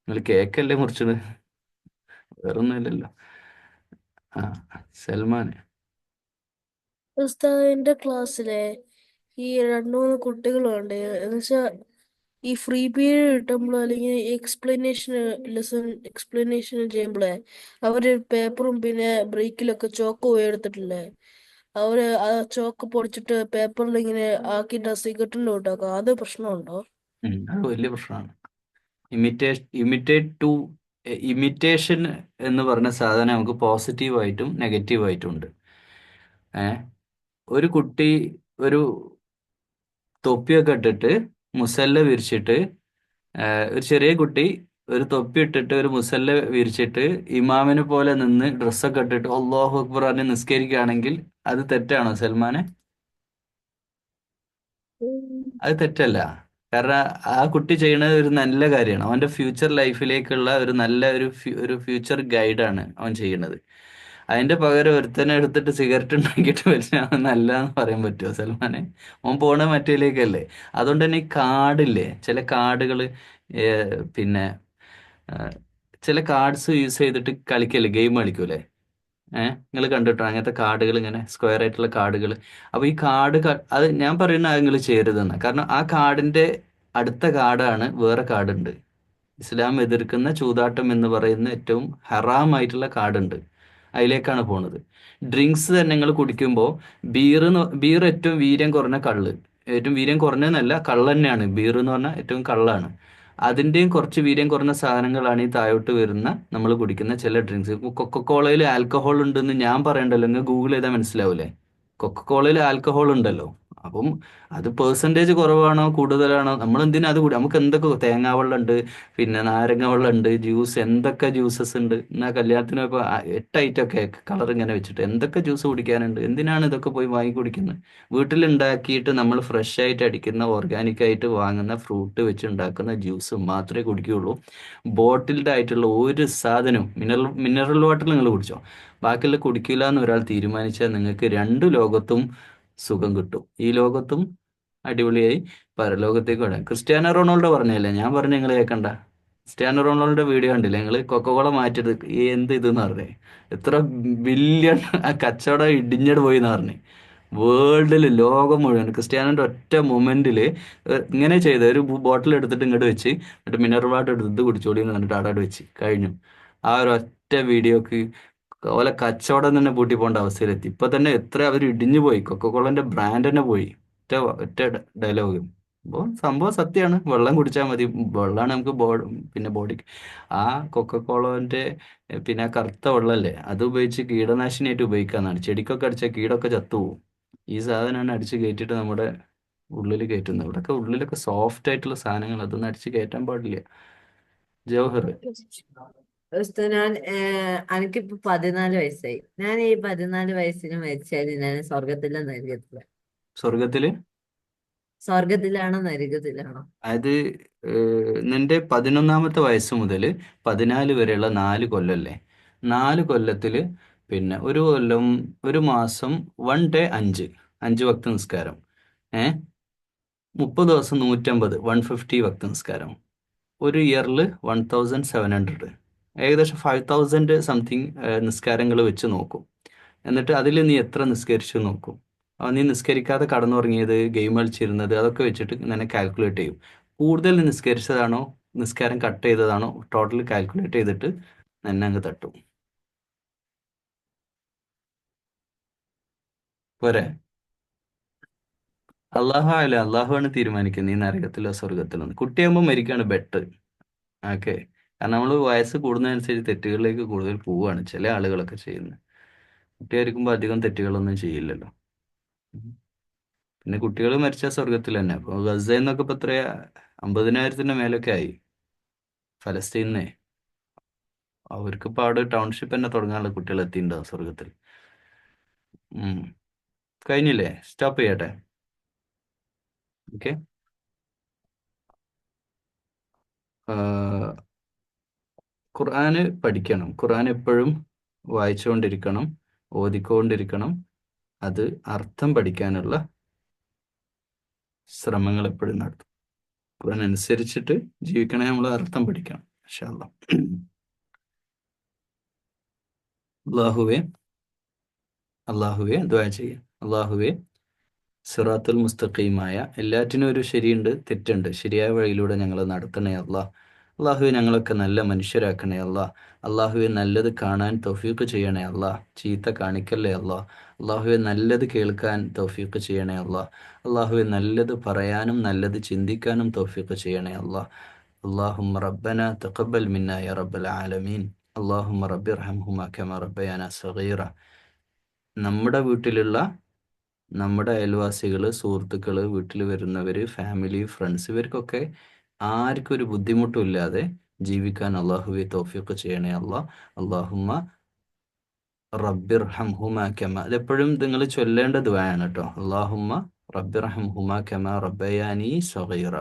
നിങ്ങൾ കേക്കല്ലേ മുറിച്ചത്, വേറൊന്നുമില്ലല്ലോ. ആ, സൽമാൻ. ഉസ്താദ്, എന്റെ ക്ലാസ്സിലെ ഈ 2-3 കുട്ടികളുണ്ട്. എന്നുവെച്ചാ ഈ ഫ്രീ പീരീഡ് കിട്ടുമ്പോൾ അല്ലെങ്കിൽ എക്സ്പ്ലനേഷൻ ചെയ്യുമ്പോഴേ അവര് പേപ്പറും പിന്നെ ബ്രേക്കിലൊക്കെ ചോക്ക് പോയി എടുത്തിട്ടില്ലേ, അവര് ആ ചോക്ക് പൊടിച്ചിട്ട് പേപ്പറിൽ ഇങ്ങനെ ആക്കിയിട്ട് സിഗരറ്റിന്റെ കൂട്ടാക്കും. അത് പ്രശ്നമുണ്ടോ? അത് വലിയ പ്രശ്നമാണ്. ഇമിറ്റേഷൻ എന്ന് പറഞ്ഞ സാധനം നമുക്ക് പോസിറ്റീവായിട്ടും നെഗറ്റീവായിട്ടും ഉണ്ട്. ഒരു കുട്ടി ഒരു തൊപ്പിയൊക്കെ ഇട്ടിട്ട് മുസല്ല വിരിച്ചിട്ട്, ഒരു ചെറിയ കുട്ടി ഒരു തൊപ്പി ഇട്ടിട്ട് ഒരു മുസല്ല വിരിച്ചിട്ട് ഇമാമിനെ പോലെ നിന്ന് ഡ്രസ്സൊക്കെ ഇട്ടിട്ട് അല്ലാഹു അക്ബർ പറഞ്ഞ് നിസ്കരിക്കുകയാണെങ്കിൽ അത് തെറ്റാണോ സൽമാനെ? ഉം. അത് തെറ്റല്ല. കാരണം ആ കുട്ടി ചെയ്യുന്നത് ഒരു നല്ല കാര്യമാണ്. അവന്റെ ഫ്യൂച്ചർ ലൈഫിലേക്കുള്ള ഒരു നല്ല ഒരു ഫ്യൂച്ചർ ഗൈഡാണ് അവൻ ചെയ്യുന്നത്. അതിന്റെ പകരം ഒരുത്തനെ എടുത്തിട്ട് സിഗരറ്റ് ഉണ്ടാക്കിയിട്ട് വലിച്ചാൽ നല്ലതെന്ന് പറയാൻ പറ്റുമോ സൽമാനെ? അവൻ പോണ മറ്റേലേക്കല്ലേ. അതുകൊണ്ട് തന്നെ ഈ കാർഡില്ലേ, ചില കാർഡുകൾ പിന്നെ ആ, ചില കാർഡ്സ് യൂസ് ചെയ്തിട്ട് കളിക്കല്ലേ, ഗെയിം കളിക്കൂലേ? നിങ്ങൾ കണ്ടിട്ടോ അങ്ങനത്തെ കാർഡുകൾ, ഇങ്ങനെ സ്ക്വയർ ആയിട്ടുള്ള കാർഡുകൾ? അപ്പോൾ ഈ കാർഡ് അത് ഞാൻ പറയുന്ന നിങ്ങൾ ചെയ്യരുതെന്ന്. കാരണം ആ കാർഡിന്റെ അടുത്ത കാർഡാണ് വേറെ കാർഡുണ്ട്. ഇസ്ലാം എതിർക്കുന്ന ചൂതാട്ടം എന്ന് പറയുന്ന ഏറ്റവും ഹറാമായിട്ടുള്ള കാർഡുണ്ട്, അതിലേക്കാണ് പോണത്. ഡ്രിങ്ക്സ് തന്നെ നിങ്ങൾ കുടിക്കുമ്പോൾ ബീർ ഏറ്റവും വീര്യം കുറഞ്ഞ കള്ള്, ഏറ്റവും വീര്യം കുറഞ്ഞെന്നല്ല, കള്ള് തന്നെയാണ്. ബീർ എന്ന് പറഞ്ഞാൽ ഏറ്റവും കള്ളാണ്. അതിൻ്റെയും കുറച്ച് വീര്യം കുറഞ്ഞ സാധനങ്ങളാണ് ഈ താഴോട്ട് വരുന്ന നമ്മൾ കുടിക്കുന്ന ചില ഡ്രിങ്ക്സ്. കൊക്കക്കോളയിൽ ആൽക്കഹോൾ ഉണ്ടെന്ന് ഞാൻ പറയണ്ടല്ലോ, നിങ്ങൾ ഗൂഗിൾ ചെയ്താൽ മനസ്സിലാവൂലേ? കൊക്കക്കോളയിൽ ആൽക്കഹോൾ ഉണ്ടല്ലോ. അപ്പം അത് പേഴ്സൻറ്റേജ് കുറവാണോ കൂടുതലാണോ, നമ്മൾ എന്തിനാ അത് കൂടി? നമുക്ക് എന്തൊക്കെ തേങ്ങാ വെള്ളം ഉണ്ട്, പിന്നെ നാരങ്ങ വെള്ളം ഉണ്ട്, ജ്യൂസ്, എന്തൊക്കെ ജ്യൂസസ് ഉണ്ട്. എന്നാൽ കല്യാണത്തിന് ഇപ്പോൾ 8 ഐറ്റമൊക്കെ കളർ ഇങ്ങനെ വെച്ചിട്ട് എന്തൊക്കെ ജ്യൂസ് കുടിക്കാനുണ്ട്. എന്തിനാണ് ഇതൊക്കെ പോയി വാങ്ങി കുടിക്കുന്നത്? വീട്ടിലുണ്ടാക്കിയിട്ട് നമ്മൾ ഫ്രഷ് ആയിട്ട് അടിക്കുന്ന ഓർഗാനിക് ആയിട്ട് വാങ്ങുന്ന ഫ്രൂട്ട് വെച്ച് ഉണ്ടാക്കുന്ന ജ്യൂസ് മാത്രമേ കുടിക്കുകയുള്ളൂ. ബോട്ടിൽഡ് ആയിട്ടുള്ള ഒരു സാധനവും, മിനറൽ വാട്ടർ നിങ്ങൾ കുടിച്ചോ, ബാക്കിയുള്ള കുടിക്കില്ല എന്ന് ഒരാൾ തീരുമാനിച്ചാൽ നിങ്ങൾക്ക് രണ്ട് ലോകത്തും സുഖം കിട്ടും. ഈ ലോകത്തും അടിപൊളിയായി, പരലോകത്തേക്ക് വേണം. ക്രിസ്ത്യാനോ റൊണാൾഡോ പറഞ്ഞല്ലേ, ഞാൻ പറഞ്ഞു നിങ്ങൾ കേൾക്കണ്ട. ക്രിസ്ത്യാനോ റൊണാൾഡോയുടെ വീഡിയോ കണ്ടില്ലേ നിങ്ങൾ? കൊക്കക്കോള മാറ്റിയത് എന്ത് ഇതെന്ന് പറഞ്ഞേ, എത്ര ബില്യൺ ആ കച്ചവടം ഇടിഞ്ഞിട്ട് പോയി എന്ന് പറഞ്ഞേ. വേൾഡിൽ, ലോകം മുഴുവൻ ക്രിസ്ത്യാനോന്റെ ഒറ്റ മൊമെന്റിൽ ഇങ്ങനെ ചെയ്ത് ഒരു ബോട്ടിൽ എടുത്തിട്ട് ഇങ്ങോട്ട് വെച്ച്, എന്നിട്ട് മിനറൽ വാട്ടർ എടുത്ത് കുടിച്ചോളി എന്ന് പറഞ്ഞിട്ട് അവിടെ വെച്ച് കഴിഞ്ഞു. ആ ഒരു ഒറ്റ വീഡിയോക്ക് ഓലെ കച്ചവടം തന്നെ പൂട്ടി പോകേണ്ട അവസ്ഥയിലെത്തി. ഇപ്പൊ തന്നെ എത്ര അവർ ഇടിഞ്ഞു പോയി, കൊക്കക്കോളന്റെ ബ്രാൻഡ് തന്നെ പോയി. ഒറ്റ ഒറ്റ ഡയലോഗ്. അപ്പോൾ സംഭവം സത്യമാണ്. വെള്ളം കുടിച്ചാൽ മതി, വെള്ളമാണ് നമുക്ക് പിന്നെ ബോഡിക്ക്. ആ കൊക്കക്കോളന്റെ പിന്നെ ആ കറുത്ത വെള്ളമല്ലേ, അത് ഉപയോഗിച്ച് കീടനാശിനിയായിട്ട് ഉപയോഗിക്കാന്നാണ്. ചെടിക്കൊക്കെ അടിച്ചാൽ കീടമൊക്കെ ചത്തുപോകും. ഈ സാധനമാണ് അടിച്ച് കയറ്റിയിട്ട് നമ്മുടെ ഉള്ളിൽ കയറ്റുന്നത്. ഇവിടെയൊക്കെ ഉള്ളിലൊക്കെ സോഫ്റ്റ് ആയിട്ടുള്ള സാധനങ്ങൾ, അതൊന്നും അടിച്ച് കയറ്റാൻ പാടില്ല. ജവഹർ, ഉസ്താദ്, എനിക്കിപ്പോ 14 വയസ്സായി. ഞാൻ ഈ 14 വയസ്സിന് മരിച്ചാൽ ഞാൻ സ്വർഗത്തിലോ നരകത്തിലോ? സ്വർഗത്തില്? സ്വർഗത്തിലാണോ നരകത്തിലാണോ? അത് നിന്റെ 11ാമത്തെ വയസ്സ് മുതൽ 14 വരെയുള്ള 4 കൊല്ലല്ലേ, 4 കൊല്ലത്തിൽ പിന്നെ ഒരു കൊല്ലം, ഒരു മാസം 1 ഡേ 5 വക്ത് നിസ്കാരം, 30 ദിവസം 150, 150 വക്ത് നിസ്കാരം, ഒരു ഇയറിൽ 1700, ഏകദേശം 5000 സംതിങ് നിസ്കാരങ്ങൾ വെച്ച് നോക്കും. എന്നിട്ട് അതിൽ നീ എത്ര നിസ്കരിച്ചു നോക്കും. നീ നിസ്കരിക്കാതെ കടന്നുറങ്ങിയത്, ഗെയിം കളിച്ചിരുന്നത്, അതൊക്കെ വെച്ചിട്ട് ഇങ്ങനെ കാൽക്കുലേറ്റ് ചെയ്യും. കൂടുതൽ നീ നിസ്കരിച്ചതാണോ നിസ്കാരം കട്ട് ചെയ്തതാണോ ടോട്ടൽ കാൽക്കുലേറ്റ് ചെയ്തിട്ട് എന്നെ അങ്ങ് തട്ടും. പോരെ? അള്ളാഹുവാണ് തീരുമാനിക്കുന്നത് നീ നരകത്തിലോ സ്വർഗത്തിലോ. കുട്ടിയാകുമ്പോൾ മരിക്കാണ് ബെറ്റർ. ഓക്കെ, കാരണം നമ്മൾ വയസ്സ് കൂടുന്നതനുസരിച്ച് തെറ്റുകളിലേക്ക് കൂടുതൽ പോവുകയാണ് ചില ആളുകളൊക്കെ ചെയ്യുന്നത്. കുട്ടിയായിരിക്കുമ്പോൾ അധികം തെറ്റുകളൊന്നും ചെയ്യില്ലല്ലോ. പിന്നെ കുട്ടികൾ മരിച്ച സ്വർഗത്തിൽ തന്നെ. അപ്പോൾ ഗസ എന്നൊക്കെ ഇപ്പൊ എത്രയാ, 50,000 മേലൊക്കെ ആയി ഫലസ്തീനെ. അവർക്ക് ഇപ്പൊ അവിടെ ടൗൺഷിപ്പ് തന്നെ തുടങ്ങാനുള്ള കുട്ടികൾ എത്തിയിട്ടുണ്ടാവും സ്വർഗത്തിൽ. കഴിഞ്ഞില്ലേ? സ്റ്റോപ്പ് ചെയ്യട്ടെ? ഓക്കെ. ഖുർആന് പഠിക്കണം. ഖുർആൻ എപ്പോഴും വായിച്ചുകൊണ്ടിരിക്കണം, ഓതിക്കൊണ്ടിരിക്കണം. അത് അർത്ഥം പഠിക്കാനുള്ള ശ്രമങ്ങൾ എപ്പോഴും നടത്തും. ഖുർആൻ അനുസരിച്ചിട്ട് ജീവിക്കണേ, നമ്മൾ അർത്ഥം പഠിക്കണം. ഇൻഷാ അല്ലാഹ്. അള്ളാഹുവേ ദുആ ചെയ്യാം. അള്ളാഹുവേ, സിറാത്തുൽ മുസ്തഖീമായ, എല്ലാറ്റിനും ഒരു ശരിയുണ്ട്, തെറ്റുണ്ട്, ശരിയായ വഴിയിലൂടെ ഞങ്ങളെ നടത്തണേ അല്ലാഹ്. അള്ളാഹുവെ, ഞങ്ങളൊക്കെ നല്ല മനുഷ്യരാക്കണേ അല്ലാഹ്. അള്ളാഹുവെ, നല്ലത് കാണാൻ തൗഫീഖ് ചെയ്യണേ അല്ലാഹ്, ചീത്ത കാണിക്കല്ലേ അല്ലാഹ്. അള്ളാഹുവെ, നല്ലത് കേൾക്കാൻ തൗഫീഖ് ചെയ്യണേ അല്ലാഹ്. അള്ളാഹുവെ, നല്ലത് പറയാനും നല്ലത് ചിന്തിക്കാനും തൗഫീഖ് ചെയ്യണേ അല്ലാഹ്. അല്ലാഹുമ്മ റബ്ബന തഖബ്ബൽ മിന്നാ യാ റബ്ബൽ ആലമീൻ. അല്ലാഹുമ്മ റബ്ബിർഹംഹുമാ കമാ റബ്ബയാനാ സഗീറ. നമ്മുടെ വീട്ടിലുള്ള, നമ്മുടെ അയൽവാസികൾ, സുഹൃത്തുക്കൾ, വീട്ടിൽ വരുന്നവർ, ഫാമിലി, ഫ്രണ്ട്സ്, ഇവർക്കൊക്കെ ആർക്കും ഒരു ബുദ്ധിമുട്ടും ഇല്ലാതെ ജീവിക്കാൻ അള്ളാഹുവെ തൗഫീഖ് ചെയ്യണേ അല്ലാഹ്. അല്ലാഹുമ്മ റബ്ബിർഹംഹുമാ കമാ, അതെപ്പോഴും നിങ്ങൾ ചൊല്ലേണ്ട ദുആയാണ് കേട്ടോ. അല്ലാഹുമ്മ റബ്ബിർഹംഹുമാ കമാ റബ്ബയാനി സഗീറ.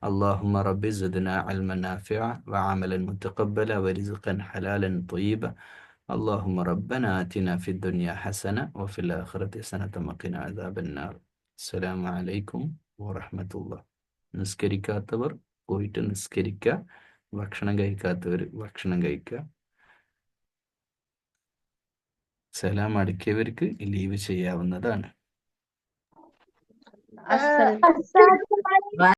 اللهم رب زدنا علما نافعا وعملا متقبلا ورزقا حلالا طيبا. اللهم ربنا آتنا في الدنيا حسنة وفي الآخرة حسنة وقنا عذاب النار. السلام عليكم ورحمة الله. നിസ്കരിക്കാത്തവർ പോയിട്ട് നിസ്കരിക്കുക. ഭക്ഷണം കഴിക്കാത്തവർ ഭക്ഷണം കഴിക്കുക. സലാം അടക്കിയവർക്ക് ലീവ് ചെയ്യാവുന്നതാണ്. അസ്സലാം.